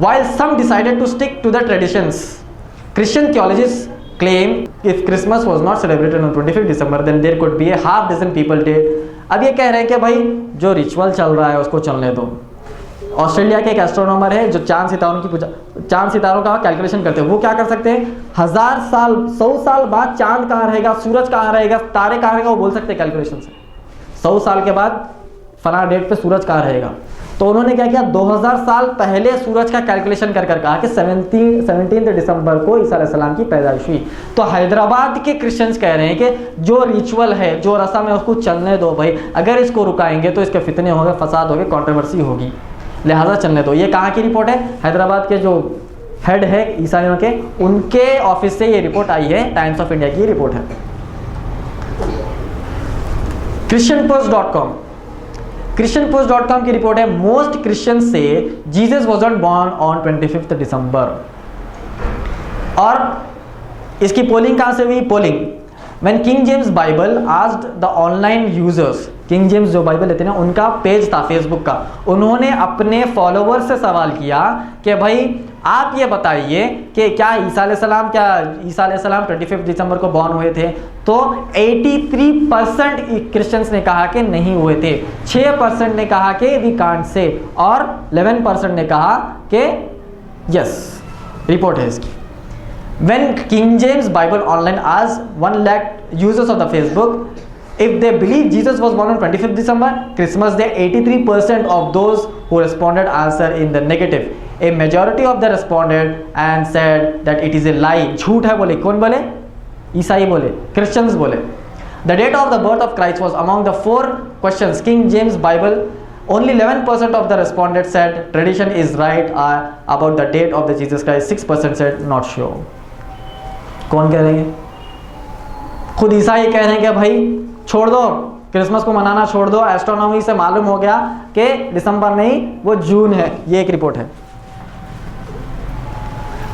While some decided to stick to the traditions, Christian theologists claim if Christmas was not celebrated on 25th December then there could be a half dozen people dead. अब ये कह रहे हैं कि भाई जो ritual चल रहा है उसको चलने दो। ऑस्ट्रेलिया के एक एस्ट्रोनॉमर है जो चांद सितारों का कैलकुलेशन करते हैं। वो क्या कर सकते हैं, 1000 साल 100 साल बाद चांद कहाँ रहेगा, सूरज कहाँ रहेगा, तारे कहाँ रहेगा, वो बोल सकते हैं कैलकुलेशन से। 100 साल के बाद फला डेट पे सूरज कहाँ रहेगा। तो उन्होंने क्या किया, 2000 साल पहले सूरज का कैलकुलेशन कर कहा कि 17 दिसंबर को ईसा अलैहिस्सलाम की पैदाइश हुई। तो हैदराबाद के क्रिश्चियंस कह रहे हैं कि जो रिचुअल है, जो रस्म है, उसको चलने दो भाई। अगर इसको रुकाएंगे तो इसके फितने होंगे, फसाद होंगे, कंट्रोवर्सी होगी, लिहाजा चलने दो। ये कहाँ की रिपोर्ट है, हैदराबाद के जो हेड है ईसाइयों के, उनके ऑफिस से ये रिपोर्ट आई है, टाइम्स ऑफ इंडिया की रिपोर्ट है। christianpost.com की रिपोर्ट है, मोस्ट क्रिश्चियन से Jesus wasn't born on 25th दिसंबर। और इसकी पोलिंग कहाँ से हुई, polling when king James Bible asked the online users, king James जो बाइबल लेते हैं ना, उनका पेज था फेसबुक का, उन्होंने अपने फॉलोअर्स से सवाल किया कि भाई आप ये बताइए कि क्या ईसा अलैहिस्सलाम 25 दिसंबर को बॉर्न हुए थे। तो 83% क्रिश्चियंस ने कहा कि नहीं हुए थे, 6% ने कहा कि वी कांट से, और 11% ने कहा कि यस। रिपोर्ट है इसकी। When King James Bible Online asked 1 lakh users of the Facebook if they believe Jesus was born on 25th December Christmas, they 83% of those who responded answered in the negative. A majority of them responded and said that it is a lie. झूठ है बोले, कौन बोले, ईसाई बोले, Christians बोले। The date of the birth of Christ was among the 4 questions King James Bible. Only 11% of the respondents said tradition is right about the date of the Jesus Christ. 6% said not sure. कौन कह रहे हैं, खुद ईसाई कह रहे हैं कि भाई छोड़ दो, क्रिसमस को मनाना छोड़ दो, एस्ट्रोनॉमी से मालूम हो गया कि दिसंबर नहीं वो जून है। ये एक रिपोर्ट है।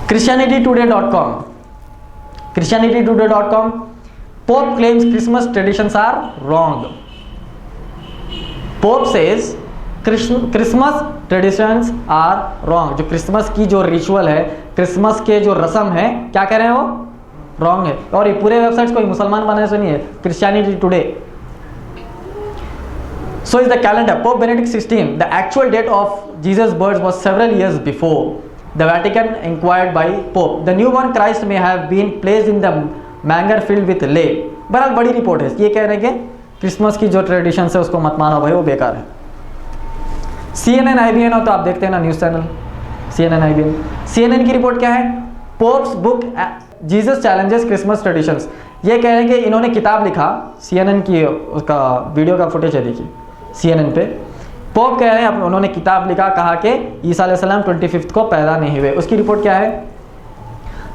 Christianitytoday.com Pope claims Christmas traditions are wrong. Pope says Christmas traditions are wrong. जो क्रिसमस की जो रिचुअल है, क्रिसमस के जो रस्म है, क्या कह रहे हैं, वो रॉन्ग है। और ये पूरे वेबसाइट्स कोई मुसलमान बनाने से नहीं है, Christianity today. So is the calendar. Pope Benedict XVI, the actual date of Jesus' birth was several years before. The Vatican inquired by Pope. The newborn Christ may have been placed in the manger filled with lay. बहरहाल बड़ी report है। ये कह रहे हैं कि Christmas की जो ट्रेडिशन है उसको मत मानो भाई, वो बेकार है। CNN IBN हो तो आप देखते हैं ना news channel, CNN IBN। CNN की रिपोर्ट क्या है, pops book Jesus challenges Christmas traditions. ये कह रहे हैं कि इन्होंने किताब लिखा, CNN की उसका वीडियो का फुटेज है, देखिए CNN पे। पोप कह रहे हैं, उन्होंने किताब लिखा, कहा कि ईसा अलैहिस्सलाम 25 को पैदा नहीं हुए। उसकी रिपोर्ट क्या है,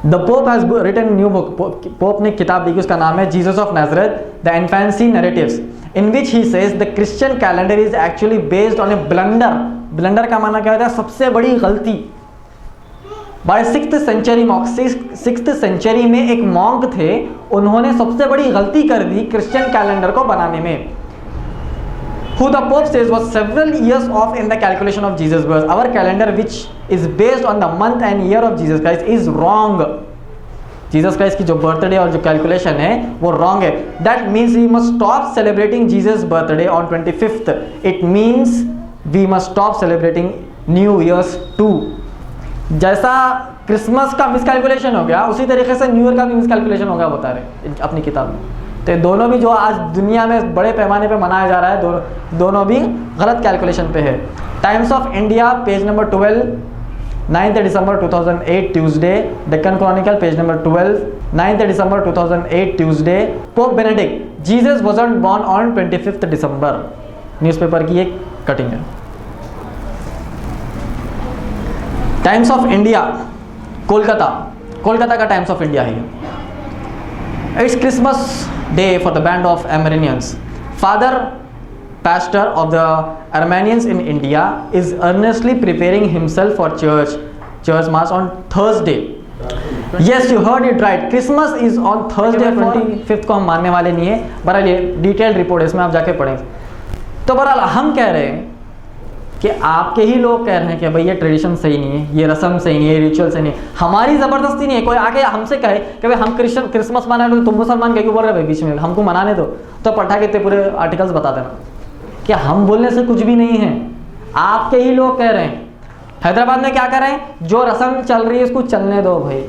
the pope has written new book. Pope ने किताब लिखी, उसका नाम है Jesus of Nazareth the infancy narratives, in which he says the Christian calendar is actually based on a blunder. Blunder का माना क्या होता है, सबसे बड़ी गलती। बाय 6th सेंचुरी में एक मॉन्क थे, उन्होंने सबसे बड़ी गलती कर दी क्रिश्चियन कैलेंडर को बनाने में। Who the Pope says was several years off in the calculation of Jesus' birth. Our calendar, which is based on the month and year of Jesus Christ, is wrong. Jesus Christ की जो birthday और जो calculation है वो wrong है। That means we must stop celebrating Jesus' birthday on 25th. It means we must stop celebrating New Year's too. जैसा Christmas का miscalculation हो गया, उसी तरीके से न्यू ईयर का भी मिसकैलकुलेशन हो गया, बता रहे अपनी किताब में। तो दोनों भी जो आज दुनिया में बड़े पैमाने पे मनाया जा रहा है, दोनों भी गलत कैलकुलेशन पे है। Times of India page number 12, 9th December 2008 Tuesday. Deccan Chronicle page number 12, 9th December 2008 Tuesday. Pope Benedict, Jesus wasn't born on 25th December. Newspaper की एक कटिंग है। टाइम्स ऑफ इंडिया कोलकाता का टाइम्स ऑफ इंडिया है। It's Christmas day for the band of Armenians. Father pastor of the Armenians in India is earnestly preparing himself for church mass on Thursday. Yes, you heard it right. Christmas is on Thursday 25th को हम मानने वाले नहीं है। बहरहाल ये detailed report है, इसमें आप जाके पढ़ें। तो बहरहाल हम कह रहे हैं कि आपके ही लोग कह रहे हैं कि भाई ये ट्रेडिशन सही नहीं है, ये रस्म सही नहीं है, ये रिचुअल सही नहीं है, हमारी ज़बरदस्ती नहीं है। कोई आके हमसे कहे कि भाई हम क्रिसमस मना रहे हो, तुम मुसलमान क्यों बोल रहे हो भाई बीच में, हमको मनाने दो, तो पढ़ा के पूरे आर्टिकल्स बता देना कि हम बोलने से कुछ भी नहीं है, आपके ही लोग कह रहे हैं। हैदराबाद में क्या कर रहे हैं, जो रस्म चल रही है उसको चलने दो भाई।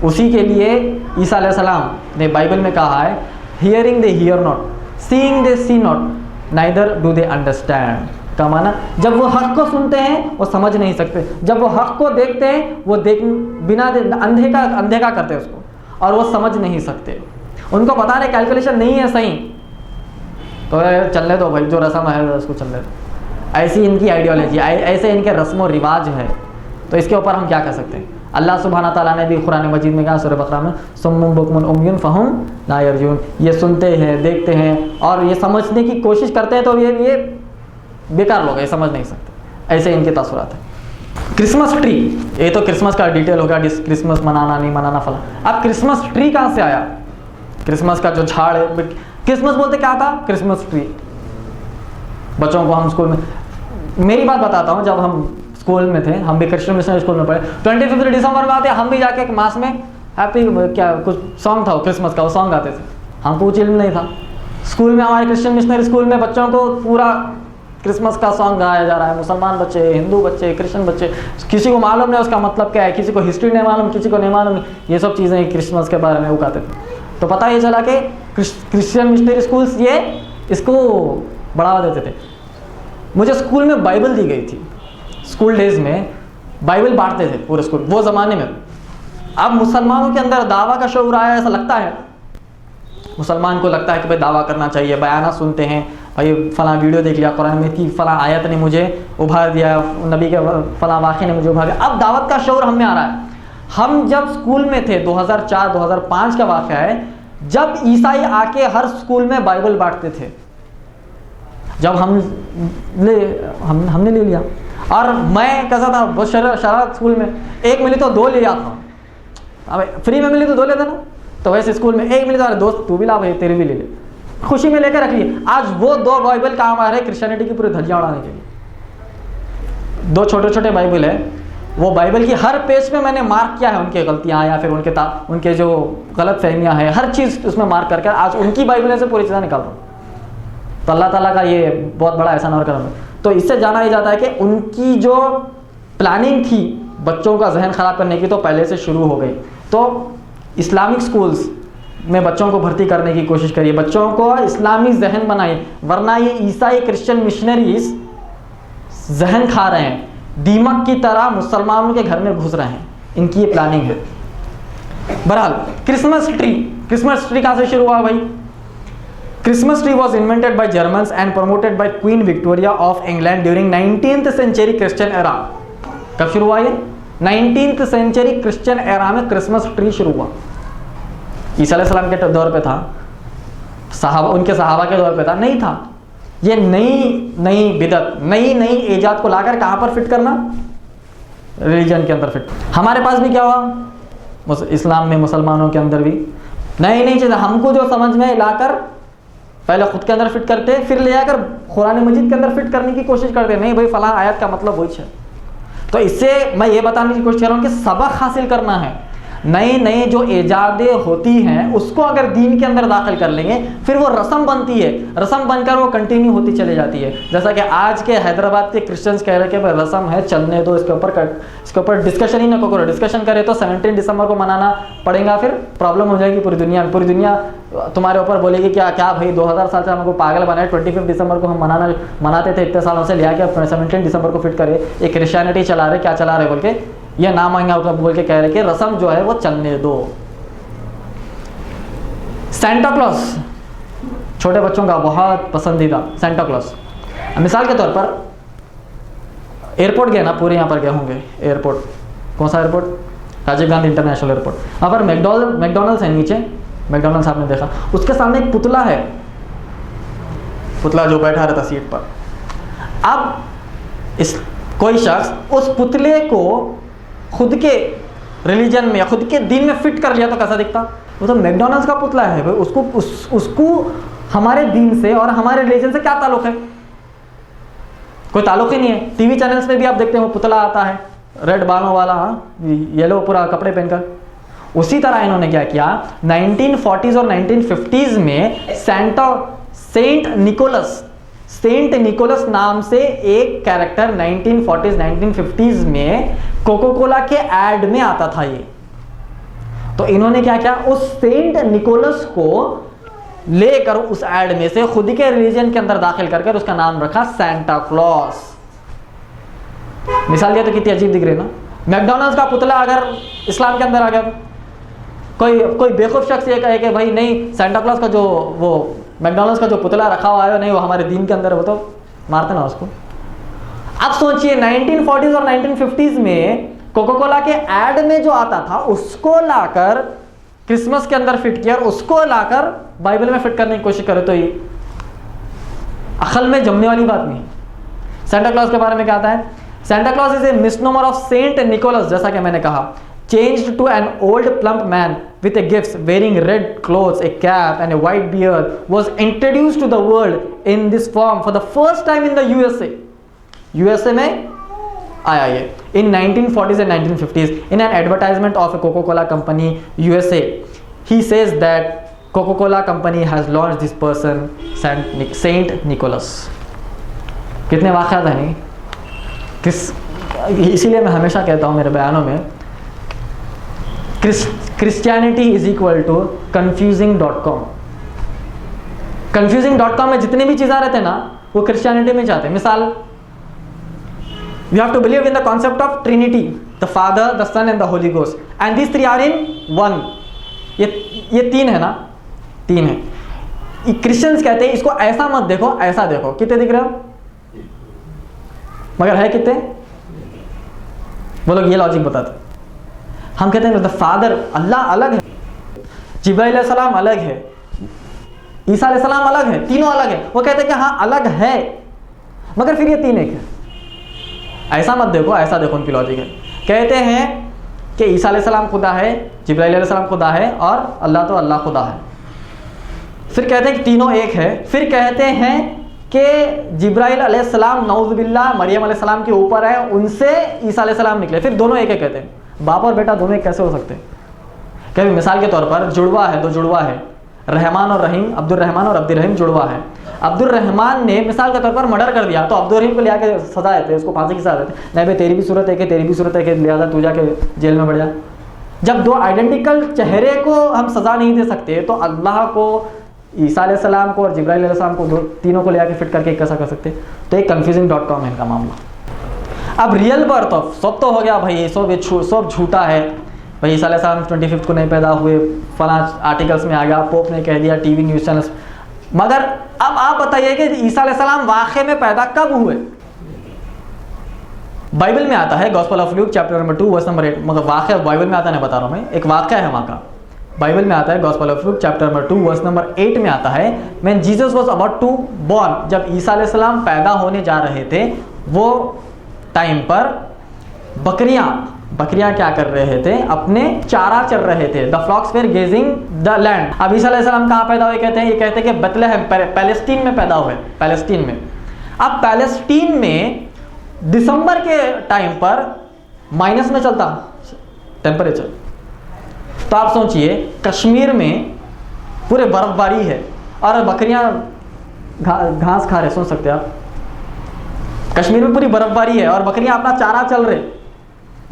उसी के लिए ईसा अलैहिस्सलाम ने बाइबल में कहा है, hearing they hear not, seeing they see not, neither do they understand. का माना, जब वो हक को सुनते हैं वो समझ नहीं सकते, जब वो हक को देखते हैं वो बिना अंधे का करते हैं उसको, और वो समझ नहीं सकते। उनको बता रहे कैलकुलेशन नहीं है सही, तो चलने दो भाई, जो रस्म है उसको चलने दो। ऐसी इनकी आइडियोलॉजी, ऐसे इनके रस्म और रिवाज है। तो इसके ऊपर हम क्या कर सकते हैं। अल्लाह सुब्हाना ताला ने भी कुरान मजीद में कहा, सूरह बकरा में, सुम्मुन बुकमुन उम्युन फहुम ला यरजून, ये सुनते हैं, देखते हैं और ये समझने की कोशिश करते हैं, तो ये बेकार लोग, ये समझ नहीं सकते। ऐसे इनके तासुरात है। क्रिसमस ट्री, ये तो क्रिसमस का डिटेल हो गया, क्रिसमस मनाना नहीं मनाना फला। अब क्रिसमस ट्री कहाँ से आया? क्रिसमस का जो झाड़ है, क्रिसमस बोलते क्या था, क्रिसमस ट्री। बच्चों को हम स्कूल में, मेरी बात बताता हूँ, जब हम स्कूल में थे, हम भी क्रिश्चियन मिशनरी स्कूल में पढ़े, 25 दिसंबर में आते, हम भी जाके एक मास में हैप्पी क्या कुछ सॉन्ग था क्रिसमस का, वो सॉन्ग गाते थे। हमको कुछ इल्म नहीं था। स्कूल में, हमारे क्रिश्चियन मिशनरी स्कूल में बच्चों को पूरा क्रिसमस का सॉन्ग गाया जा रहा है। मुसलमान बच्चे, हिंदू बच्चे, क्रिश्चियन बच्चे, किसी को मालूम नहीं उसका मतलब क्या है, किसी को हिस्ट्री नहीं मालूम, किसी को नहीं मालूम, ये सब चीज़ें क्रिसमस के बारे में वो गाते थे। तो पता ये चला कि क्रिश्चियन मिशनरी स्कूल्स ये इसको बढ़ावा देते थे। मुझे स्कूल में बाइबल दी गई थी, स्कूल डेज में बाइबल बांटते थे पूरे स्कूल, वो ज़माने में। अब मुसलमानों के अंदर दावा का शऊर आया, ऐसा लगता है। मुसलमान को लगता है कि भाई दावा करना चाहिए, बयाना सुनते हैं, भाई फला वीडियो देख लिया कुरान में कि फला आयत ने मुझे उभार दिया, नबी के फला वाक़े ने मुझे उभार दिया। अब दावत का शऊर हम में आ रहा है। हम जब स्कूल में थे, 2004-2005 का वाक़या है, जब ईसाई आके हर स्कूल में बाइबल बांटते थे। जब हमने ले लिया, और मैं कैसा था, बहुत शरारत स्कूल में, एक मिली तो दो ले आता हूँ। अब फ्री में मिली तो दो ले देना, तो वैसे स्कूल में एक मिली तो दोस्त तू भी ला भाई, तेरे भी ले ले, खुशी में लेकर रख लिए। आज वो 2 बाइबल काम आ रहे क्रिश्चियनिटी की पूरी धज्जियां उड़ाने के लिए। 2 छोटे छोटे बाइबल है, वो बाइबल की हर पेज में मैंने मार्क किया है उनकी गलतियां या फिर उनके जो गलत फहमियाँ हैं, हर चीज़ उसमें मार्क करके आज उनकी बाइबल से पूरी चीज़ें निकाल रहा हूँ। तो अल्लाह ताला का ये बहुत बड़ा एहसान और करम है। तो इससे जाना ही जाता है कि उनकी जो प्लानिंग थी बच्चों का जहन ख़राब करने की, तो पहले से शुरू हो गई। तो इस्लामिक स्कूल्स में बच्चों को भर्ती करने की कोशिश करिए, बच्चों को इस्लामी जहन बनाइए, वरना ये ईसाई क्रिश्चियन मिशनरीज जहन खा रहे हैं, दीमक की तरह मुसलमानों के घर में घुस रहे हैं। इनकी ये प्लानिंग है। बहरहाल क्रिसमस ट्री कहाँ से शुरू हुआ भाई? Christmas tree was invented by Germans and promoted by Queen Victoria of England during 19th century Christian era. कब शुरू हुआ ये? 19th सेंचुरी क्रिश्चियन एरा में क्रिसमस ट्री शुरू हुआ। ईसा अलैहिस्सलाम के दौर पे था, उनके सहाबा के दौर पे था, नहीं था। ये नई बिदत, नई ईजाद को लाकर कहाँ पर फिट करना? रिलीजन के अंदर फिट। हमारे पास भी क्या हुआ? इस्लाम में, मुसलमानों के अंदर भी नई चीज़ें हमको जो समझ में लाकर पहले खुद के अंदर फिट करते, फिर ले आकर कुरान मजीद के अंदर फिट करने की कोशिश करते। नहीं भाई फलां आयत का मतलब वही है। तो इससे मैं ये बताने की कोशिश कर रहा हूँ कि सबक हासिल करना है। नई जो ईजादें होती हैं उसको अगर दीन के अंदर दाखिल कर लेंगे, फिर वो रस्म बनती है, रस्म बनकर वो कंटिन्यू होती चली जाती है। जैसा कि आज के हैदराबाद के क्रिश्चियंस कह रहे हैं कि भाई रस्म है, चलने दो, इसके ऊपर डिस्कशन ही ना करो। डिस्कशन करे तो 17 दिसंबर को मनाना पड़ेगा, फिर प्रॉब्लम हो जाएगी पूरी दुनिया में। पूरी दुनिया तुम्हारे ऊपर बोलेगी क्या भाई 2000 साल से हमको पागल बनाए, 25 दिसंबर को हम मनाते थे इतने सालों से, लिया कि 17 दिसंबर को फिट करे, एक क्रिश्चियनिटी चला रहे, क्या चला रहे बोल के, यह ना मांगा बोल के कह रहे कि रस्म जो है वो चलने दो। सेंटा क्लॉज छोटे बच्चों का बहुत पसंदीदा सेंटा क्लॉज। मिसाल के तौर पर एयरपोर्ट गए ना, पूरे यहाँ पर गए होंगे एयरपोर्ट, कौन सा airport? Rajiv Gandhi international airport. वहाँ पर मैकडॉनल्ड्स है नीचे, मैकडॉनल्ड्स आपने देखा, उसके सामने एक पुतला है, पुतला जो बैठा रहता सीट पर। अब कोई शख्स उस पुतले को खुद के रिलीजन में या खुद के दीन में फिट कर लिया तो कैसा दिखता? वो तो मैकडॉनल्ड्स का पुतला है भाई, उसको हमारे दीन से और हमारे रिलीजन से क्या ताल्लुक है? कोई ताल्लुक ही नहीं है। टीवी चैनल्स पे भी आप देखते हैं वो पुतला आता है रेड बालों वाला, येलो पूरा कपड़े पहनकर। उसी तरह इन्होंने क्या किया, 1940s और 1950s में सेंट निकोलस नाम से एक कैरेक्टर 1940s 1950s में कोको कोला के एड में आता था ये। तो इन्होंने क्या किया, उस सेंट निकोलस को लेकर उस एड में से खुद के रिलीजन के अंदर दाखिल करके उसका नाम रखा सेंटा क्लॉस। मिसाल दिया तो कितनी अजीब दिख रही है ना। मैकडॉनल्ड्स का पुतला अगर इस्लाम के अंदर आ गया, कोई बेवकूफ शख्स ये कहे कि भाई नहीं, सेंटा क्लॉस का जो वो मैकडॉनल्ड्स का जो पुतला रखा हुआ है नहीं, वो हमारे दीन के अंदर है, वो तो मारते ना उसको। अब सोचिए 1940s और 1950s में कोको कोला के एड में जो आता था उसको लाकर क्रिसमस के अंदर फिट किया और उसको लाकर बाइबल में फिट करने की कोशिश करे, तो ये अकल में जमने वाली बात नहीं। सेंटा क्लॉज के बारे में क्या आता है, Santa Claus is a misnomer of Saint Nicholas, जैसा कि मैंने कहा, changed to an old plump man with a gifts wearing red clothes, a cap and a white beard, was introduced to the world in this form for the first time in the USA में आया ये in 1940s and 1950s in an advertisement of a Coca-Cola company USA. He says that Coca-Cola company has launched this person Saint Nicholas. कितने वाक़यात हैं नहीं, इसीलिए मैं हमेशा कहता हूँ मेरे बयानों में, Christianity is equal to confusing.com. confusing.com में जितने भी चीज़ आ रहे थे ना वो क्रिश्चियनिटी में जाते हैं। मिसाल, we have to believe in the concept of Trinity, the Father, the Son and the Holy Ghost, and these three are in one. ये तीन है ना, तीन है। क्रिश्चियंस कहते हैं इसको ऐसा मत देखो, ऐसा देखो। कितने दिख रहे हो, मगर है कितने, वो लोग ये लॉजिक बताते। हम कहते हैं द फादर, अल्लाह अलग है, जिब्राइल अलैहिस्सलाम अलग है, ईसा अलैहिस्सलाम अलग है, तीनों अलग है। वो कहते हैं कि हाँ अलग है मगर फिर ये तीन एक है। ऐसा मत देखो, ऐसा देखो, उनकी लॉजिक है। कहते हैं कि ईसा अलैहिस्सलाम खुदा है, जिब्राइल अलैहिस्सलाम खुदा है और अल्लाह तो अल्लाह खुदा है। फिर कहते हैं कि तीनों एक है। फिर कहते हैं कि जिब्राइल अलैहिस्सलाम नऊज़ुबिल्लाह मरियम अलैहिस्सलाम के ऊपर है, उनसे ईसा अलैहिस्सलाम निकले। फिर दोनों एक है कहते हैं। बाप और बेटा दोनों एक कैसे हो सकते हैं? कभी मिसाल के तौर पर जुड़वा है, दो जुड़वा है, रहमान और रहीम, अब्दुल रहमान और अब्दुल रहीम जुड़वा है। अब्दुल रहमान ने मिसाल के तौर पर मर्डर कर दिया तो अब्दुल रहीम को ले आके सजा देते, उसको फांसी की सजा देते। नहीं भाई तेरी भी सूरत है कि तेरी भी सूरत है कि लिहाजा तू जाके जेल में बढ़ जा। जब दो आइडेंटिकल चेहरे को हम सजा नहीं दे सकते तो अल्लाह को, ईसा अलैहिस्सलाम को और जिब्राइल अलैहिस्सलाम को, दो तीनों को ले आके फिट करके कैसा कर सकते? तो एक confusing.com है इनका मामला। अब रियल बर्थ ऑफ सब तो हो गया भाई, सब झूठा है भाई। ईसा अलैहिस्सलाम 25 को नहीं पैदा हुए, फला आर्टिकल्स में आ गया, पोप ने कह दिया, टीवी न्यूज़ चैनल्स। मगर अब आप बताइए कि ईसा अलैहिस्सलाम वाक़ई में पैदा कब हुए? बाइबल में आता है gospel of Luke chapter number 2 verse number 8, मगर वाक़या बाइबल में आता नहीं, बता रहा हूँ मैं, एक वाक़या है वहाँ का। बाइबल में आता है gospel of Luke chapter number 2 verse number 8 में आता है, when Jesus was about to born, जब ईसा अलैहिस्सलाम पैदा होने जा रहे थे, वो टाइम पर बकरियां क्या कर रहे थे? अपने चारा चर रहे थे। The flocks were grazing the land. अब ईसा अलैहिस्सलाम कहाँ पैदा हुए कहते हैं? ये कहते हैं कि बेथलेहम, पैलेस्टीन में पैदा हुए, पैलेस्टीन में। अब पैलेस्टीन में दिसंबर के टाइम पर माइनस में चलता टेम्परेचर। तो आप सोचिए कश्मीर में पूरे बर्फबारी है और बकरियां घास खा रहे, सोच सकते हैं आप। कश्मीर में पूरी बर्फबारी है और बकरियां अपना चारा चल रहे,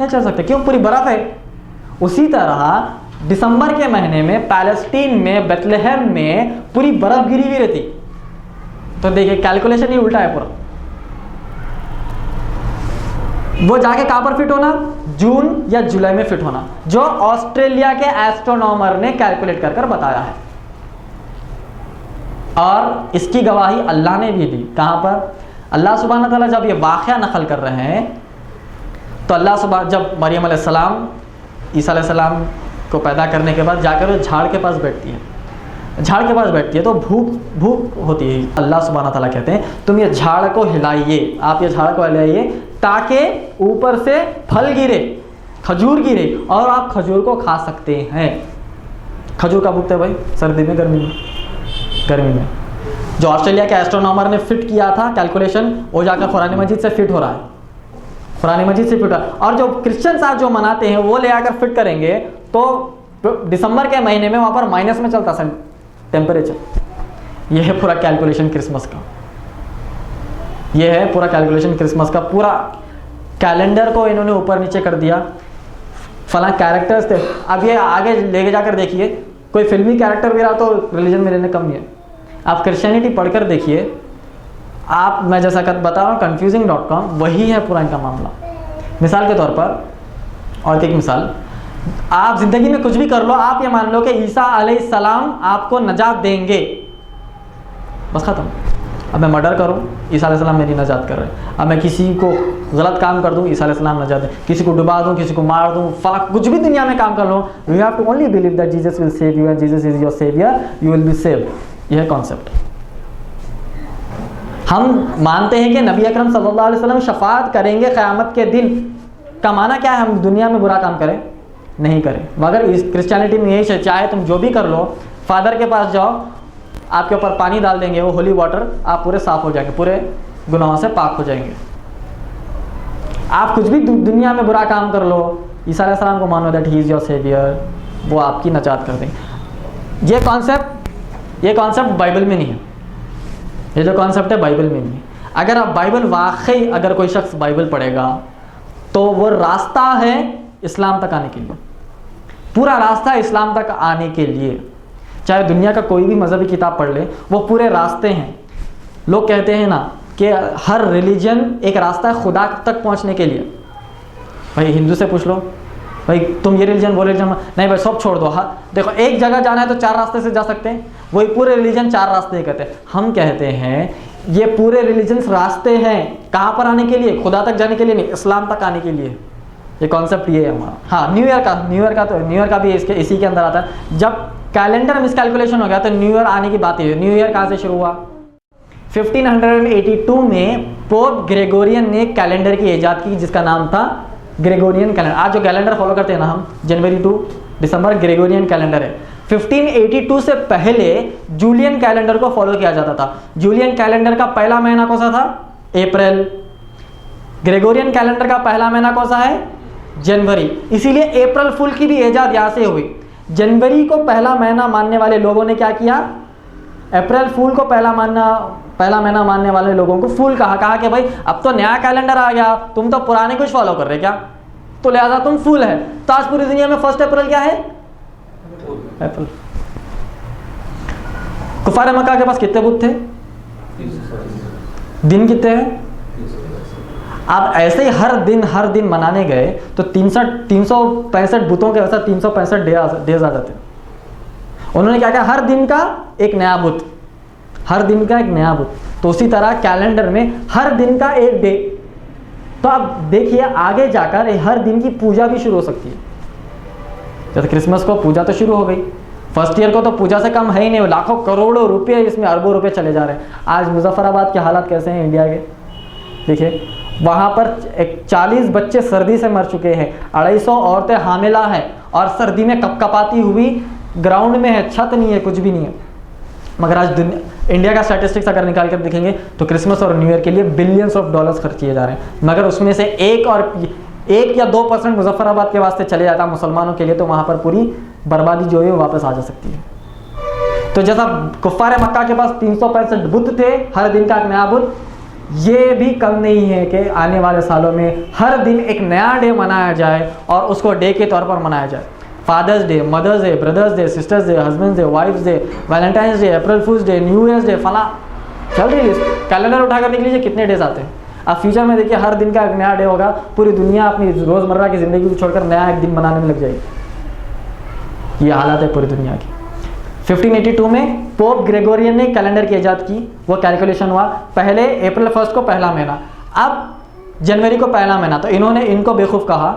नहीं चल सकते, क्यों? पूरी बर्फ है। उसी तरह दिसंबर के महीने में पैलेस्टीन में, बेथलेहम में पूरी बर्फ गिरी हुई रहती। तो देखिए कैलकुलेशन ही उल्टा है पूरा। वो जाके कहां पर फिट होना? जून या जुलाई में फिट होना, जो ऑस्ट्रेलिया के एस्ट्रोनॉमर ने कैलकुलेट कर बताया है। और इसकी गवाही अल्लाह ने भी दी। कहां पर? अल्लाह सुब्हानहू तआला जब ये वाक़या नकल कर रहे हैं तो अल्लाह सुबह जब मरियम अलैहिस्सलाम ईसा अलैहिस्सलाम को पैदा करने के बाद जाकर वो झाड़ के पास बैठती है, झाड़ के पास बैठती है तो भूख होती है। अल्लाह सुब्हानहू तआला कहते हैं तुम ये झाड़ को हिलाइए, आप ये झाड़ को हिलाइए ताकि ऊपर से फल गिरे, खजूर गिरे और आप खजूर को खा सकते हैं। खजूर कब उगते हैं भाई? सर्दी में, गर्मी में? गर्मी में। जो ऑस्ट्रेलिया के एस्ट्रोनॉमर ने फिट किया था कैलकुलेशन, वो जाकर कुरान मजीद से फिट हो रहा है, कुरान मजीद से फिट हो रहा है। और जो क्रिश्चियंस आज जो मनाते हैं वो ले आकर फिट करेंगे तो दिसंबर के महीने में वहाँ पर माइनस में चलता है टेम्परेचर। ये है पूरा कैलकुलेशन क्रिसमस का, ये है पूरा कैलकुलेशन क्रिसमस का। पूरा कैलेंडर को इन्होंने ऊपर नीचे कर दिया, फला कैरेक्टर्स थे। अब ये आगे लेके जाकर देखिए, कोई फिल्मी कैरेक्टर भी रहा तो रिलीजन में लेने कम नहीं है। आप क्रिश्चियनिटी पढ़कर देखिए, आप, मैं जैसा बता रहा हूँ confusing.com, वही है पूरा इनका मामला। मिसाल के तौर पर, और एक मिसाल, आप ज़िंदगी में कुछ भी कर लो, आप ये मान लो कि ईसा अलैहिस्सलाम आपको नजात देंगे, बस ख़त्म। अब मैं मर्डर करूँ, ईसा अलैहिस्सलाम मेरी नजात कर रहे हैं। अब मैं किसी को गलत काम कर दूँ, ईसा अलैहिस्सलाम नजात दे। किसी को डुबा दूँ, किसी को मार दूँ, फला कुछ भी दुनिया में काम कर लो, you have to only believe that Jesus will save you and Jesus is your saviour, you will be saved. यह कॉन्सेप्ट हम मानते हैं कि नबी अकरम सल्लल्लाहु अलैहि वसल्लम शफाअत करेंगे क़यामत के दिन। का माना क्या है? हम दुनिया में बुरा काम करें नहीं करें। मगर इस क्रिश्चियनिटी में यही है, चाहे तुम जो भी कर लो, फादर के पास जाओ, आपके ऊपर पानी डाल देंगे, वो होली वाटर, आप पूरे साफ हो जाएंगे, पूरे गुनाहों से पाक हो जाएंगे। आप कुछ भी दुनिया में बुरा काम कर लो, ईसा अलैहिस्सलाम को मानो that he is your saviour, वो आपकी नजात कर देंगे। ये कॉन्सेप्ट बाइबल में नहीं है। ये जो कॉन्सेप्ट है बाइबल में नहीं है। अगर आप बाइबल वाकई, अगर कोई शख्स बाइबल पढ़ेगा तो वो रास्ता है इस्लाम तक आने के लिए, पूरा रास्ता है इस्लाम तक आने के लिए। चाहे दुनिया का कोई भी मजहबी किताब पढ़ ले, वो पूरे रास्ते हैं। लोग कहते हैं ना कि हर रिलीजन एक रास्ता है खुदा तक पहुंचने के लिए। भाई हिंदू से पूछ लो, भाई तुम ये रिलीजन वो रिलीजन, नहीं भाई सब छोड़ दो। हाँ देखो, एक जगह जाना है तो 4 रास्ते से जा सकते हैं, वही पूरे रिलीजन 4 रास्ते कहते हैं। हम कहते हैं ये पूरे रिलीजन रास्ते हैं, कहाँ पर आने के लिए? खुदा तक जाने के लिए नहीं, इस्लाम तक आने के लिए। ये कॉन्सेप्ट ये है हमारा। हाँ, न्यू ईयर का भी इसी के अंदर आता है। जब कैलेंडर मिसकैलकुलेशन हो गया तो न्यू ईयर आने की बात है। न्यू ईयर कहाँ से शुरू हुआ? 1582 में पोप ग्रेगोरियन ने कैलेंडर की ईजाद की, जिसका नाम था ग्रेगोरियन कैलेंडर। आज जो कैलेंडर फॉलो करते हैं ना हम, जनवरी टू दिसंबर, ग्रेगोरियन कैलेंडर है। 1582 से पहले जूलियन कैलेंडर को फॉलो किया जाता था। जूलियन कैलेंडर का पहला महीना कौन सा था? अप्रैल। ग्रेगोरियन कैलेंडर का पहला महीना कौन सा है? जनवरी। इसीलिए अप्रैल फुल की भी ईजाद यहाँ से हुई। जनवरी को पहला महीना मानने वाले लोगों ने क्या किया? अप्रैल फूल को पहला महीना मानने वाले लोगों को फूल कहा कि भाई अब तो नया कैलेंडर आ गया, तुम तो पुराने कुछ फॉलो कर रहे क्या, तो लिहाजा तुम फूल है। तो आज पूरी दुनिया में 1 अप्रैल क्या है? अप्रैल। कुफार मक्का के पास कितने बुत थे? दिन कितने हैं? आप ऐसे ही हर दिन मनाने गए तो 365 बुतों के वैसा 365 डेज आ जाते हैं। उन्होंने क्या किया? हर दिन का एक नया बुत, हर दिन का एक नया बुत। तो उसी तरह कैलेंडर में हर दिन का एक डे। तो आप देखिए आगे जाकर हर दिन की पूजा भी शुरू हो सकती है। जैसे क्रिसमस को पूजा तो शुरू हो गई, फर्स्ट ईयर को तो पूजा से कम है ही नहीं, लाखों करोड़ों रुपए, इसमें अरबों रुपए चले जा रहे हैं। आज मुजफ्फराबाद के हालात कैसे हैं इंडिया के? देखिए वहाँ पर 40 बच्चे सर्दी से मर चुके हैं, 250 औरतें हामिला हैं और सर्दी में कपकपाती हुई ग्राउंड में है, छत नहीं है, कुछ भी नहीं है। मगर आज इंडिया का स्टैटिस्टिक्स अगर निकाल कर देखेंगे तो क्रिसमस और न्यू ईयर के लिए बिलियंस ऑफ डॉलर्स खर्च किए जा रहे हैं। मगर उसमें से 1 या 2% मुजफ्फराबाद के वास्ते चले जाता मुसलमानों के लिए, तो वहाँ पर पूरी बर्बादी जो है वापस आ जा सकती है। तो जैसा कुफ्फार मक्का के पास 365 बुत थे, हर दिन का एक नया बुत, ये भी कम नहीं है कि आने वाले सालों में हर दिन एक नया डे मनाया जाए और उसको डे के तौर पर मनाया जाए। Father's Day, Mother's Day, Brother's Day, Sister's Day, Husband's Day, Wife's Day, Valentine's Day, April Fools' Day, New Year's Day, फला चल रही लिस्ट। कैलेंडर उठाकर देख लीजिए कितने डेज आते हैं। अब फ्यूचर में देखिए हर दिन का एक नया डे होगा, पूरी दुनिया अपनी रोज़मर्रा की ज़िंदगी को छोड़कर नया एक दिन मनाने में लग जाएगी। ये हालात है पूरी दुनिया की। 1582 में पोप ग्रेगोरियन ने कैलेंडर की ईजाद की, वो कैलकुलेशन हुआ। पहले अप्रैल 1 को पहला महीना, अब जनवरी को पहला महीना, तो इनको बेवकूफ़ कहा,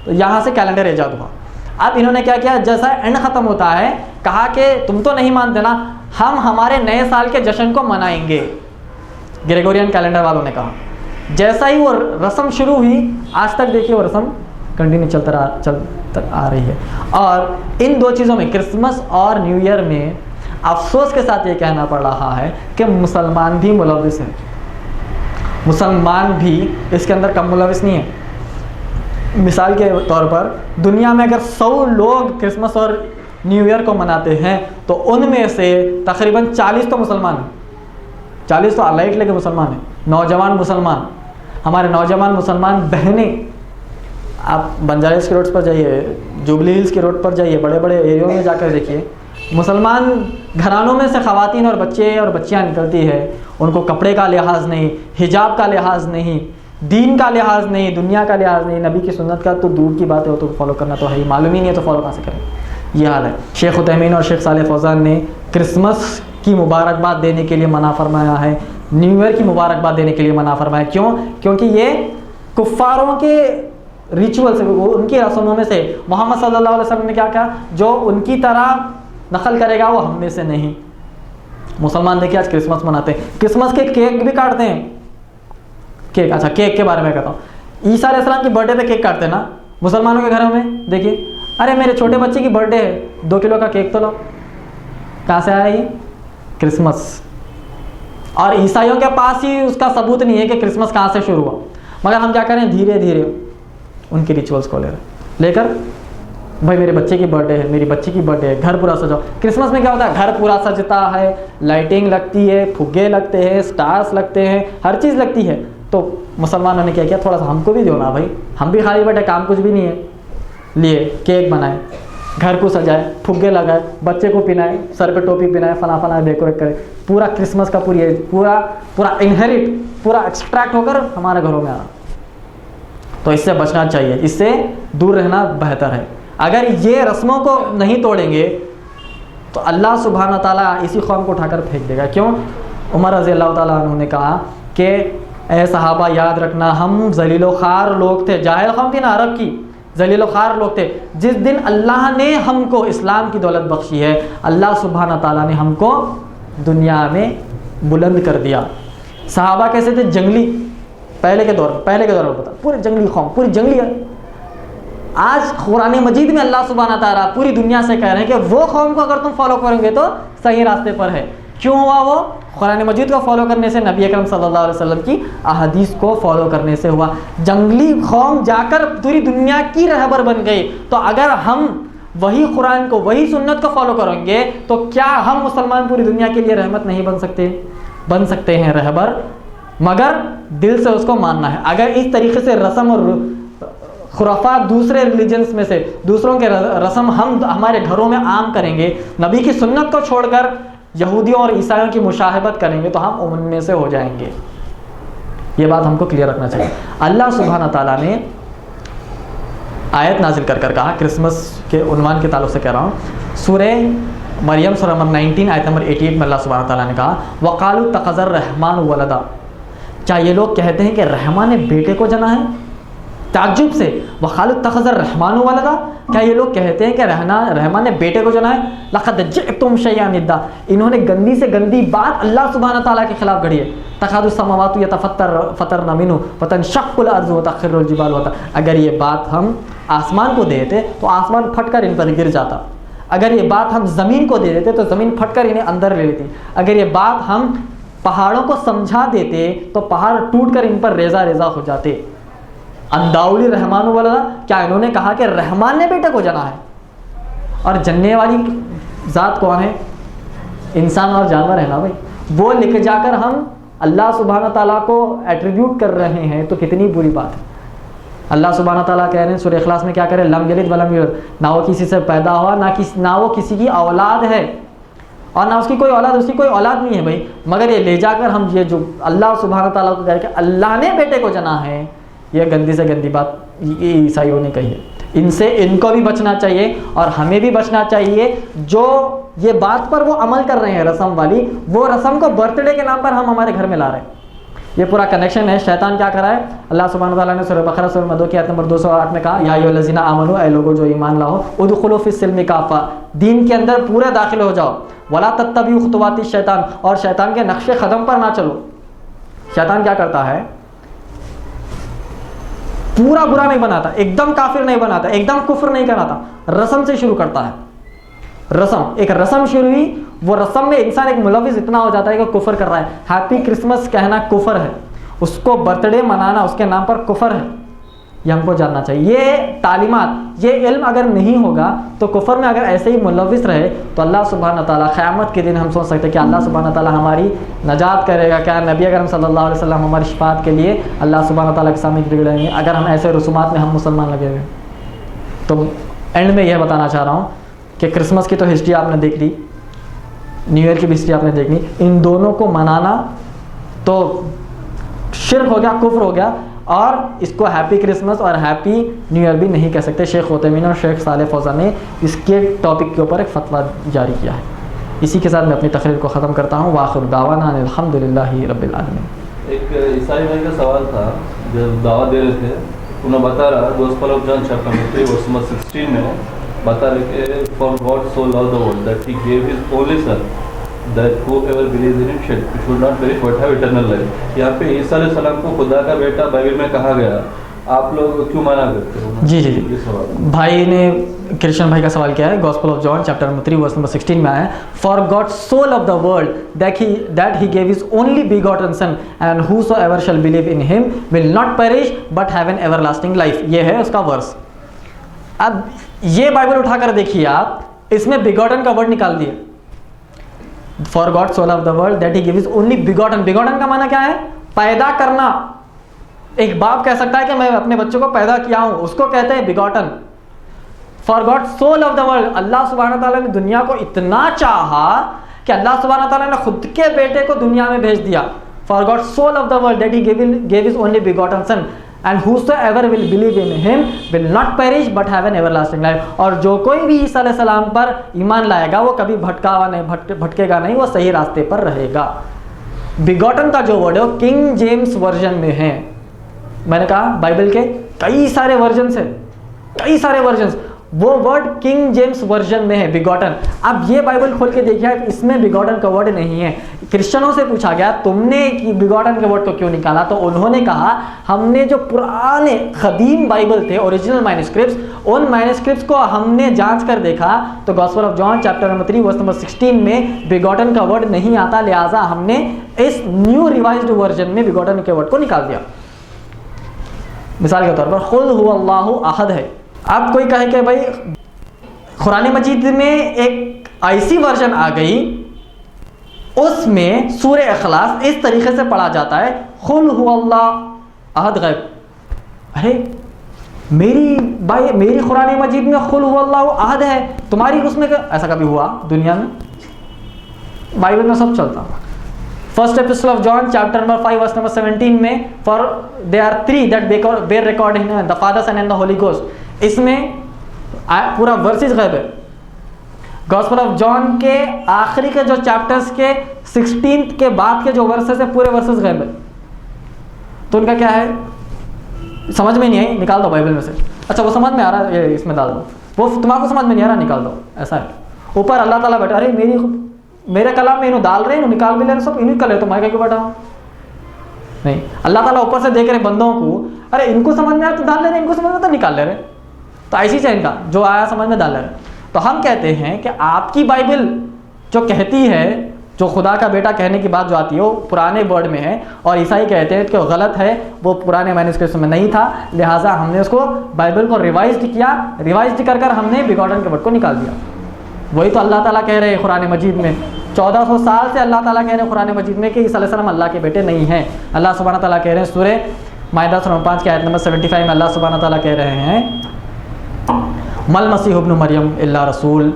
तो यहाँ से कैलेंडर ईजाद हुआ। अब इन्होंने क्या किया? जैसा एंड ख़त्म होता है, कहा कि तुम तो नहीं मानते ना, हम हमारे नए साल के जश्न को मनाएंगे। ग्रेगोरियन कैलेंडर वालों ने कहा। जैसा ही वो रस्म शुरू हुई, आज तक देखिए वो रस्म कंटिन्यू चलता आ रही है। और इन दो चीज़ों में, क्रिसमस और न्यू ईयर में, अफसोस के साथ ये कहना पड़ रहा है कि मुसलमान भी मुलविस हैं, मुसलमान भी इसके अंदर कम मुलविस नहीं है। मिसाल के तौर पर दुनिया में अगर 100 लोग क्रिसमस और न्यू ईयर को मनाते हैं तो उनमें से तकरीबन 40 तो मुसलमान हैं, 40 तो अलाइट लेके मुसलमान हैं, नौजवान मुसलमान। हमारे नौजवान मुसलमान बहनें, आप बंजारा हिल्स के रोड पर जाइए, जुबली हिल्स के रोड पर जाइए, बड़े बड़े एरियो में जाकर देखिए, मुसलमान घरानों में से ख़वातीन और बच्चे और बच्चियाँ निकलती है, उनको कपड़े का लिहाज नहीं, हिजाब का लिहाज नहीं, दीन का लिहाज नहीं, दुनिया का लिहाज नहीं, नबी की सुन्नत का तो दूर की बात है, वो तो फॉलो करना तो है ही, मालूम ही नहीं है तो फॉलो कहाँ से करें। ये हाल है। शेख उतैमीन और शेख सालेह फौजान ने क्रिसमस की मुबारकबाद देने के लिए मना फरमाया है, न्यू ईयर की मुबारकबाद देने के लिए मना फरमाया। क्यों? क्योंकि ये कुफ़ारों के रिचुअल से, उनकी रस्मों में से मोहम्मद सल्लल्लाहु अलैहि वसल्लम ने क्या कहा, जो उनकी तरह नकल करेगा वो हम में से नहीं। मुसलमान देखिए आज क्रिसमस मनाते हैं, क्रिसमस के केक भी काटते हैं। केक, अच्छा केक के बारे में कहता हूँ, ईसा अलैहिस्सलाम की बर्थडे पे केक काटते हैं ना मुसलमानों के घरों में। देखिए, अरे मेरे छोटे बच्चे की बर्थडे है, 2 किलो का केक तो लो। कहाँ से आया ये? क्रिसमस। और ईसाइयों के पास ही उसका सबूत नहीं है कि क्रिसमस कहाँ से शुरू हुआ, मगर हम क्या करें, धीरे धीरे उनके रिचुअल्स को लेकर भाई मेरे बच्चे की बर्थडे है, मेरी बच्ची की बर्थडे है, घर पूरा सजाओ। क्रिसमस में क्या होता है, घर पूरा सजता है, लाइटिंग लगती है, फुग्गे लगते हैं, स्टार्स लगते हैं, हर चीज़ लगती है। तो मुसलमानों ने क्या किया, थोड़ा सा हमको भी दो ना भाई, हम भी खाली बैठे, काम कुछ भी नहीं है, लिए केक बनाए, घर को सजाए, फुग्गे लगाए, बच्चे को पिनाए, सर पे टोपी पिनाए, फला फला डेकोरेट करे, पूरा क्रिसमस का पूरा इनहेरिट, पूरा एक्सट्रैक्ट होकर हमारे घरों में आ। तो इससे बचना चाहिए, इससे दूर रहना बेहतर है। अगर ये रस्मों को नहीं तोड़ेंगे तो अल्लाह सुब्हान व तआला इसी कौम को उठाकर फेंक देगा। क्यों? उमर रज़ी अल्लाह तआला अन्हु ने कहा कि ए सहाबा याद रखना, हम ज़लीलो ख़ार लोग थे, जाहिल कौम थी ना अरब की, ज़लीलो ख़ार लोग थे। जिस दिन अल्लाह ने हमको इस्लाम की दौलत बख्शी है, अल्लाह सुब्हान व तआला ने हमको दुनिया में बुलंद कर दिया। सहाबा कैसे थे? जंगली, पहले के दौर में पता, पूरे जंगली कौम, पूरी जंगली है। आज कुरान मजीद में अल्लाह सुब्हान व तआला पूरी दुनिया से कह रहे हैं कि वो कौम को अगर तुम फॉलो करोगे तो सही रास्ते पर है। क्यों हुआ वो? कुरान मजीद को फॉलो करने से, नबी अकरम सल्लल्लाहु अलैहि वसल्लम की अहादीस को फॉलो करने से हुआ। जंगली कौम जाकर पूरी दुनिया की रहबर बन गई। तो अगर हम वही कुरान को, वही सुन्नत को फॉलो करेंगे तो क्या हम मुसलमान पूरी दुनिया के लिए रहमत नहीं बन सकते? बन सकते हैं रहबर, मगर दिल से उसको मानना है। अगर इस तरीके से रस्म और खुराफात दूसरे रिलीजन्स में से दूसरों के रस्म हम हमारे घरों में आम करेंगे, नबी की सुन्नत को छोड़कर यहूदियों और ईसाइयों की मुशाहबत करेंगे तो हम उनमें से हो जाएंगे। ये बात हमको क्लियर रखना चाहिए। अल्लाह सुब्हान व तआला ने आयत नाजिल कर कहा, क्रिसमस के उन्वान के ताल्लुक से कह रहा हूँ, सूरह मरियम सूरह नंबर 19 आयत नंबर 88 में अल्लाह सुब्हान व तआला ने कहा, वक़ालू तख़ज़र रहमान वलदा, क्या ये लोग कहते हैं कि रहमान ने बेटे को जना है? ताज्जुब से, वक़ालू तख़ज़र रहमान वलदा, क्या ये लोग कहते हैं कि रहमान ने बेटे को जना है? लक़द जिअतुम शैअन इद्दा, इन्होंने गंदी से गंदी बात अल्लाह सुब्हान व तआला के खिलाफ गढ़ी है। तकादु समावातु यतफ़त्तरन मिन्हु वतनशक़्क़ुल अर्ज़ु वतख़िर्रुल जिबालु होता। अगर ये बात हम आसमान को दे देते तो आसमान फटकर इन पर गिर जाता। अगर ये बात हम ज़मीन को दे देते तो ज़मीन फटकर इन्हें अंदर ले लेती। अगर ये बात हम पहाड़ों को समझा देते तो पहाड़ टूटकर इन पर रेजा रेजा हो जाते। अंदाउली रहमान वाला, क्या इन्होंने कहा कि रहमान ने बेटे को जना है? और जनने वाली ज़ात कौन है? इंसान और जानवर है ना भाई। वो लेके जाकर हम अल्लाह सुब्हान व तआला को एट्रीब्यूट कर रहे हैं तो कितनी बुरी बात है। अल्लाह सुब्हान व तआला कह रहे हैं सूरह इखलास में, क्या करें, लम यलिद वलम यूलद, ना वो किसी से पैदा हुआ, ना वो किसी की औलाद है और ना उसकी कोई औलाद, उसकी कोई औलाद नहीं है भाई। मगर ये ले जाकर हम ये जो अल्लाह सुब्हान व तआला को कह के अल्लाह ने बेटे को जना है, यह गंदी से गंदी बात ये ईसाइयों ने कही है। इनसे इनको भी बचना चाहिए और हमें भी बचना चाहिए। जो ये बात पर वो अमल कर रहे हैं रस्म वाली, वो रस्म को बर्थडे के नाम पर हम हमारे घर में ला रहे हैं। ये पूरा कनेक्शन है। शैतान क्या कर रहा है? अल्लाह सुब्हान व तआला ने सूरह बकरा सूरह नंबर 2 की आयत नंबर 208 में कहा, या अय्युहल्लज़ीना आमनू, ऐ लोगों जो ईमान लाओ, उदखुलू फिस्सिल्मि काफ़ा, दीन के अंदर पूरे दाखिल हो जाओ, वला तत्तबिउ खुतुवाति शैतान, और शैतान के नक्शे कदम पर ना चलो। शैतान क्या करता है? पूरा बुरा नहीं बनाता, एकदम काफिर नहीं बनाता, एकदम कुफ्र नहीं कराता, रस्म से शुरू करता है। रस्म, एक रस्म शुरू हुई, वो रस्म में इंसान एक मुलविस इतना हो जाता है कि कुफर कर रहा है। हैप्पी क्रिसमस कहना कुफर है, उसको बर्थडे मनाना उसके नाम पर कुफर है, ये हमको जानना चाहिए। ये तालीमात, ये इल्म अगर नहीं होगा तो कुफर में अगर ऐसे ही मुलविस रहे तो अल्लाह सुब्हान ताला क़यामत के दिन हम सोच सकते हैं कि अल्लाह सुब्हान ताला हमारी नजात करेगा क्या? नबी अकरम सल्लल्लाहु अलैहि वसल्लम हमारी शिफात के लिए अल्लाह सुब्हान ताला के सामने बिगड़ेंगे अगर हम ऐसे रसूमात में हम मुसलमान लगे हुए। तो एंड में यह बताना चाह रहा हूँ कि क्रिसमस की तो हिस्ट्री आपने देख ली, न्यू ईयर की भी हिस्ट्री आपने देख ली, इन दोनों को मनाना तो शिर्क हो गया, कुफ्र हो गया, और इसको हैप्पी क्रिसमस और हैप्पी न्यू ईयर भी नहीं कह सकते। शेख उतैमीन और शेख सालेह फौज़ान ने इसके टॉपिक के ऊपर एक फतवा जारी किया है। इसी के साथ मैं अपनी तकरीर को ख़त्म करता हूँ। वाखिर दावाना अल्हम्दुलिल्लाहि रब्बिल आलमीन। एक ईसाई भाई का सवाल था, जब दावा दे रहे थे उन्हें बता रहा gospel of John chapter 3 verse number 16 में बता रहे कि for God so loved the world that he gave his only son that whoever believes in him should not perish but have eternal life। यहाँ पे ईसा अलैहि सलाम को खुदा का बेटा बाइबल में कहा गया, आप लोग क्यों माना करते हो? जी जी जी, भाई ने कृष्ण भाई का सवाल किया है। Gospel of John chapter number 3 verse number 16 में आया है, for God so love the world that he gave his only begotten son and whosoever shall believe in him will not perish but have an everlasting life। ये है उसका verse. अब ये Bible उठाकर देखिए आप, इसमें बिगॉटन का वर्ड निकाल दिए। For God so love the world that he give his only begotten. Begotten का माना क्या है? पैदा करना। एक बाप कह सकता है कि मैं अपने बच्चों को पैदा किया हूं, उसको कहते हैं begotten. For God so love the world, Allah सुब्हानहू व तआला ने दुनिया को इतना चाहा कि अल्लाह सुब्हानहू व तआला ने खुद के बेटे को दुनिया में भेज दिया। For God so love the world that he gave his only begotten son and whosoever will believe in him will not perish but have an everlasting life। और जो कोई भी ईसा अलैहि सलाम पर ईमान लाएगा वो कभी भटकेगा नहीं, वो सही रास्ते पर रहेगा। बिगॉटन का जो वर्ड है वो किंग जेम्स वर्जन में है। मैंने कहा बाइबल के कई सारे वर्जन है, कई सारे वर्जन, वो वर्ड किंग जेम्स वर्जन में है बिगॉटन। अब ये बाइबल खोल के देखिए, इसमें बिगॉटन का वर्ड नहीं है। क्रिश्चियनों से पूछा गया तुमने बिगॉटन के वर्ड को क्यों निकाला, तो उन्होंने कहा हमने जो पुराने खदीम बाइबल थे, ओरिजिनल मैन्युस्क्रिप्ट्स, उन मैन्युस्क्रिप्ट्स को हमने जांच कर देखा तो gospel of John chapter number 3 verse number 16 में बिगॉटन का वर्ड नहीं आता, लिहाजा हमने इस न्यू रिवाइज्ड वर्जन में बिगॉटन के वर्ड को निकाल दिया। मिसाल के तौर पर कुल हुवल्लाहु अहद है। अब कोई कहे कि भाई कुरान मजीद में एक ऐसी वर्जन आ गई उसमें सूरह इखलास इस तरीके से पढ़ा जाता है, कुल हुवल्लाहु अहद गैब। अरे मेरी कुरान मजीद में कुल हुवल्लाहु अहद है, तुम्हारी उसमें ऐसा कभी हुआ दुनिया में? बाइबल में सब चलता। First epistle of John chapter number 5 verse number 17 में for they are 3 that bear record in the father son and the holy ghost, इसमें पूरा वर्सेस गैब है। गॉस्पेल ऑफ जॉन के आखिरी के जो चैप्टर्स के 16 के बाद के जो वर्सेस है पूरे वर्सेस गैब है। तो उनका क्या है, समझ में नहीं आई, निकाल दो बाइबल में से। अच्छा वो समझ में आ रहा है, ये इसमें डाल दो, वो तुम्हारा समझ में नहीं आ रहा, निकाल दो। ऐसा है, ऊपर अल्लाह ताला बैठा, अरे मेरे कलाम में इन्हों डाल रहे हैं, निकाल भी ले रहे, सब इन्हीं कर ले, तो मैं क्यों बैठा हूँ? नहीं, अल्लाह ताला ऊपर से देख रहे बंदों को, अरे इनको समझ में आया तो डाल ले रहे, इनको समझ में तो निकाल ले रहे। तो ऐसी चाहिए इनका, जो आया समझ में डाल ले रहे। तो हम कहते हैं कि आपकी बाइबल जो कहती है, जो खुदा का बेटा कहने की बात जो आती है वो पुराने वर्ड में है, और ईसाई कहते हैं कि गलत है, वो पुराने मैन्युस्क्रिप्ट में नहीं था, लिहाजा हमने उसको बाइबल को रिवाइज किया, रिवाइज कर हमने बिगॉटन के वर्ड को निकाल दिया। वही तो अल्लाह ताला कह रहे हैं कुरान मजीद में, 1400 साल से अल्लाह ताला कह रहे हैं कुरान मजीद में कि ईसा अलैहि सलाम अल्लाह के बेटे नहीं हैं। अल्लाह सुब्हानहू ताला कह रहे हैं सूरह माइदा सूरह 5 की आयत नंबर 75 में अल्लाह सुब्हानहू ताला कह रहे हैं मल मसीह इब्न मरियम इल्ला रसूल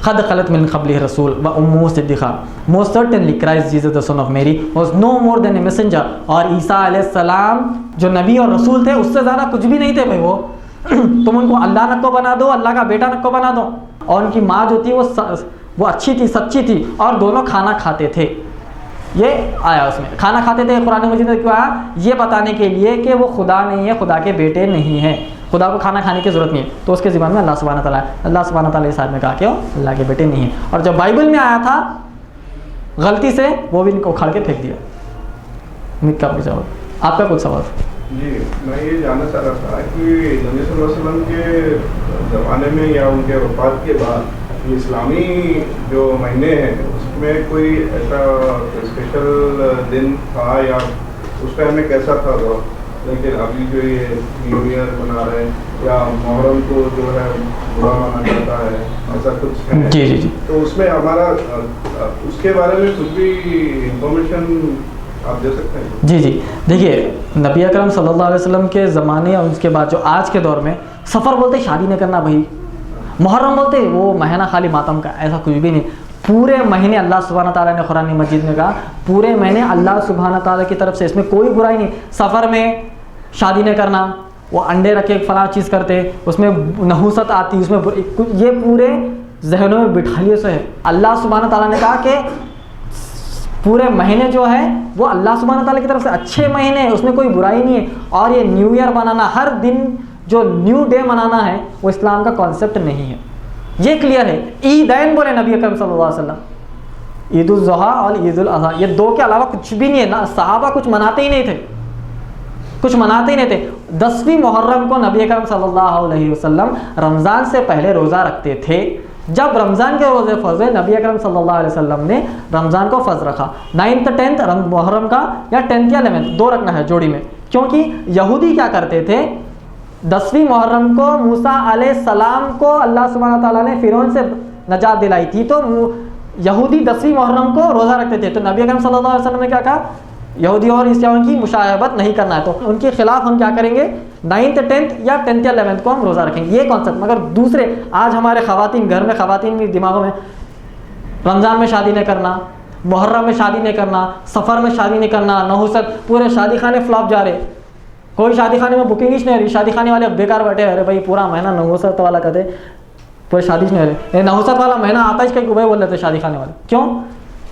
क़द ख़लत मिन क़ब्लिही रसूल व उम्मुहु सिद्दीक़ा, most certainly Christ Jesus the son of Mary was no more than a messenger. और ईसा अलैहि सलाम जो नबी और रसूल थे उससे ज़्यादा कुछ भी नहीं थे भाई वो। तुम उनको अल्लाह नक्को बना दो, अल्लाह का बेटा नक्को बना दो। और उनकी माँ जो थी वो अच्छी थी, सच्ची थी, और दोनों खाना खाते थे। ये आया उसमें, खाना खाते थे। कुरान मजीद में क्यों आया? ये बताने के लिए कि वो खुदा नहीं है, खुदा के बेटे नहीं हैं, खुदा को खाना खाने की ज़रूरत नहीं है। तो उसके ज़िम्मे में अल्लाह सुब्हानहू ताला इस आयत में कहा कि वो अल्लाह के बेटे नहीं हैं। और जब बाइबल में आया था गलती से, वो भी इनको उखाड़ के फेंक दिया। उम्मीद का आपकी जवाब, आपका कुछ सवाल? जी, मैं ये जानना चाह रहा था कि नबी सल्लल्लाहु अलैहि वसल्लम के ज़माने में या उनके वफ़ात के बाद ये इस्लामी जो महीने हैं उसमें कोई ऐसा स्पेशल दिन था या उस टाइम में कैसा था वो? लेकिन अभी जो ये न्यू ईयर मना रहे हैं या मुहर्रम को जो है बुरा माना जाता है, ऐसा कुछ है? जी जी जी तो उसमें हमारा उसके बारे में कुछ भी इंफॉर्मेशन आप दे सकते हैं? जी जी देखिए, नबी अकरम सल्लल्लाहु अलैहि वसल्लम के ज़माने और उसके बाद जो आज के दौर में सफ़र बोलते शादी नहीं करना भाई, मुहर्रम बोलते वो महीना खाली मातम का, ऐसा कुछ भी नहीं। पूरे महीने अल्लाह सुब्हाना ताला ने कुरान मजीद में कहा, पूरे महीने अल्लाह सुब्हाना ताला की तरफ से, इसमें कोई बुराई नहीं। सफ़र में शादी नहीं करना, वो अंडे रखे फला चीज़ करते, उसमें नहुसत आती, उसमें ये पूरे जहनों में बिठा लिए से है। अल्लाह सुब्हाना ताला ने कहा कि पूरे महीने जो है वो अल्लाह सुब्हाना ताला की तरफ से अच्छे महीने हैं, उसमें कोई बुराई नहीं है। और ये न्यू ईयर मनाना, हर दिन जो न्यू डे मनाना है वो इस्लाम का कॉन्सेप्ट नहीं है, ये क्लियर है। ईदैन बोले नबी अकरम सल्लल्लाहु अलैहि वसल्लम, ईद उल ज़ुहा और ईद उल अज़हा, ये दो के अलावा कुछ भी नहीं है ना। सहाबा कुछ मनाते ही नहीं थे, कुछ मनाते ही नहीं थे। 10वीं मुहर्रम को नबी अकरम सल्लल्लाहु अलैहि वसल्लम रमज़ान से पहले रोज़ा रखते थे। जब रमज़ान के रोज़े फ़र्ज़ हुए, नबी अकरम सल्लल्लाहु अलैहि वसल्लम ने रमज़ान को फ़र्ज़ रखा। 9th 10th मुहर्रम का या 10th या 11th, दो रखना है जोड़ी में, क्योंकि यहूदी क्या करते थे, 10वीं मुहर्रम को मूसा अलैहिस्सलाम को अल्लाह सुब्हानहू तआला ने फ़िरौन से नजात दिलाई थी, तो यहूदी 10वीं मुहर्रम को रोज़ा रखते थे। तो नबी अकरम सल्लल्लाहु अलैहि वसल्लम ने क्या कहा, यहूदी और ईसाइयों की मुशाहबत नहीं करना है, तो उनके खिलाफ हम क्या करेंगे, 9th 10th या 10th या 11th को हम रोज़ा रखेंगे, ये कॉन्सेप्ट। मगर दूसरे आज हमारे ख़वातीन, घर में ख़वातीन के दिमागों में रमज़ान में शादी नहीं करना, मुहर्रम में शादी नहीं करना, सफ़र में शादी नहीं करना, नहुसत, पूरे शादी खाने फ्लॉप जा रहे, कोई शादी खाने में बुकिंग ही नहीं हो रही, शादी खाने वाले बेकार बैठे, अरे भाई पूरा महीना नहुसत वाला कहते, पूरे शादी नहीं हो रही, नहुसत वाला महीना आता ही कहीं बोल रहे थे शादी खाने वाले, क्यों?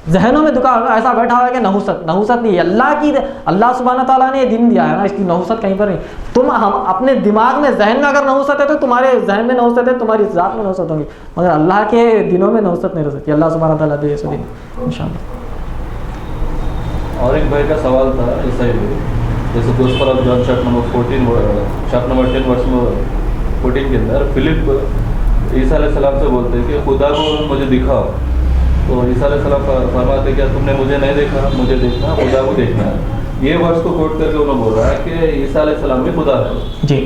जहनों में दुकान ऐसा बैठा हुआ है कि नहुसत नहीं है, अल्लाह सुब्हाना ताला ने ये दिन दिया है ना, इसकी नहुसत कहीं पर नहीं। तुम हम अपने दिमाग में, जहन में अगर नहुसत है तो तुम्हारे जहन में नहुसत है, तुम्हारी ज़ात में नहुसत होगी, मगर अल्लाह के दिनों में नहुसत नहीं रह सकती। अल्लाह सुब्हाना ताला दे ऐसे दिन इंशाअल्लाह। और एक भाई का सवाल था ऐसा ही, जैसे gospel of John chapter number 10 verse में 14 के अंदर फिलिप ईसा अलैहिस्सलाम से बोलते हैं कि खुदा को मुझे दिखाओ, तो ईसा अलैहिस्सलाम फरमाते क्या तुमने मुझे नहीं देखा, मुझे देखना, खुदा को देखना है। ये वर्स को कोट करके उन्होंने बोल रहा है कि ईसा अलैहिस्सलाम भी खुदा है। जी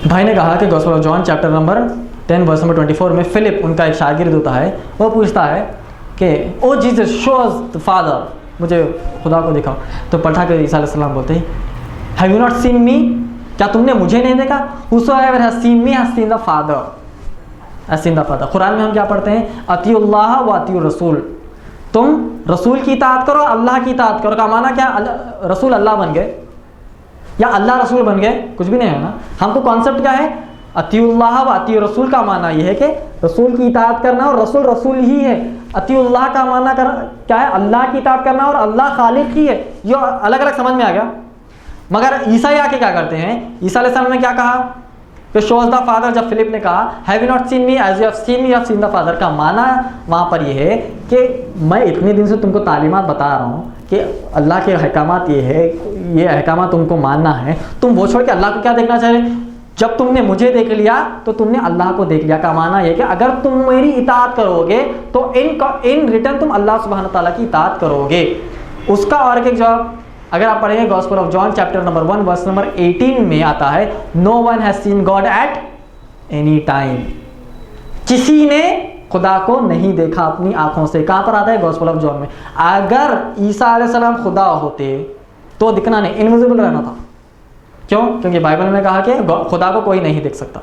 भाई ने कहा कि gospel of John chapter number 10 verse number 24 में फिलिप, उनका एक शागिर्द होता है, वो पूछता है कि O Jesus show us the father, मुझे खुदा को दिखाओ। तो पढ़ा के ईसा अलैहिस्सलाम बोलते हैं हैव यू नॉट सीन मी, क्या तुमने मुझे नहीं देखा? हुसोएवर has seen me has seen the father, has seen the father. Quran में हम क्या पढ़ते हैं, अतीउल्लाह व अतीउर रसूल, तुम रसूल की इताअत करो, अल्लाह की इताअत करो। का माना क्या, रसूल अल्लाह बन गए या अल्लाह रसूल बन गए? कुछ भी नहीं है ना। हमको कॉन्सेप्ट क्या है, अतीउल्लाह व अतीउर रसूल का माना यह है कि रसूल की इताअत करना, और रसूल रसूल ही है। अतीउल्लाह का माना क्या है, अल्लाह की इताअत करना, और अल्लाह खालिक ही है। ये अलग अलग समझ में आ गया। मगर ईसा आके क्या करते हैं, ईसा अलैहिस्सलाम ने क्या कहा कि शोज द फादर, जब फिलिप ने कहा have you not seen me as you have seen me, you have seen the father, का माना वहाँ पर यह है कि मैं इतने दिन से तुमको तालीमात बता रहा हूँ कि अल्लाह के अहकामात ये है, ये अहकामात तुमको मानना है, तुम वो छोड़ के अल्लाह को क्या देखना चाह रहे? जब तुमने मुझे देख लिया तो तुमने अल्लाह को देख लिया। का माना यह कि अगर तुम मेरी इताअत करोगे तो इन रिटर्न तुम अल्लाह सुब्हान ताला की इताअत करोगे। उसका और एक जवाब अगर आप पढ़ेंगे gospel of John chapter number 1 verse number 18 में आता है, no one has seen God at any time, किसी ने खुदा को नहीं देखा अपनी आंखों से। कहां पर आता है, गॉस्पेल ऑफ जॉन में। अगर ईसा अलैहिस्सलाम खुदा होते तो दिखना नहीं, इनविजिबल रहना था। क्यों? क्योंकि बाइबल में कहा कि खुदा को कोई नहीं देख सकता।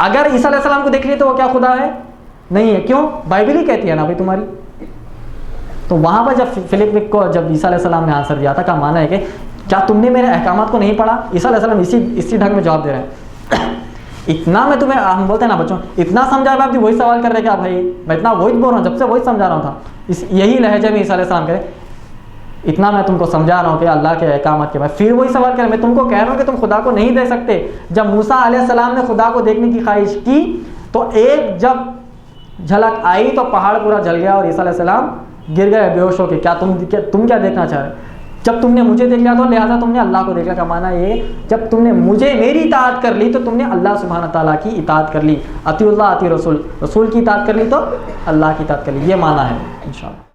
अगर ईसा अलैहिस्सलाम को देख लिए तो वो क्या खुदा है? नहीं है। क्यों? बाइबल ही कहती है ना भाई तुम्हारी। तो वहां पर जब फिलिप को जब ईसा अलैहिस्सलाम ने आंसर दिया था, का माना है कि क्या तुमने मेरे अहकामात को नहीं पढ़ा? ईसा अलैहिस्सलाम इसी ढंग में जवाब दे रहे हैं। इतना मैं तुम्हें, हम बोलते हैं ना बच्चों, इतना समझा रहा, वही सवाल कर रहे क्या भाई? मैं इतना वही बोल रहा हूँ, जब से वही समझा रहा था, यही लहजे में ईसा अलैहिस्सलाम करे, इतना मैं तुमको समझा रहा हूँ कि अल्लाह के अहकामात के बाद फिर वही सवाल करें। मैं तुमको कह रहा हूँ कि तुम खुदा को नहीं देख सकते। जब मूसा अलैहिस्सलाम ने खुदा को देखने की ख्वाहिश की तो एक जब झलक आई तो पहाड़ पूरा जल गया और ईसा अलैहिस्सलाम गिर गए बेहोश होके। क्या तुम क्या देखना चाह रहे? जब तुमने मुझे देख लिया तो लिहाजा तुमने अल्लाह को देख लिया का माना ये, जब तुमने मुझे मेरी इताअत कर ली तो तुमने अल्लाह सुब्हान ताला की इताअत कर ली। अतीउल्लाह अती रसूल, रसूल की इताअत कर ली तो अल्लाह की इताअत कर ली, ये माना है इंशाअल्लाह।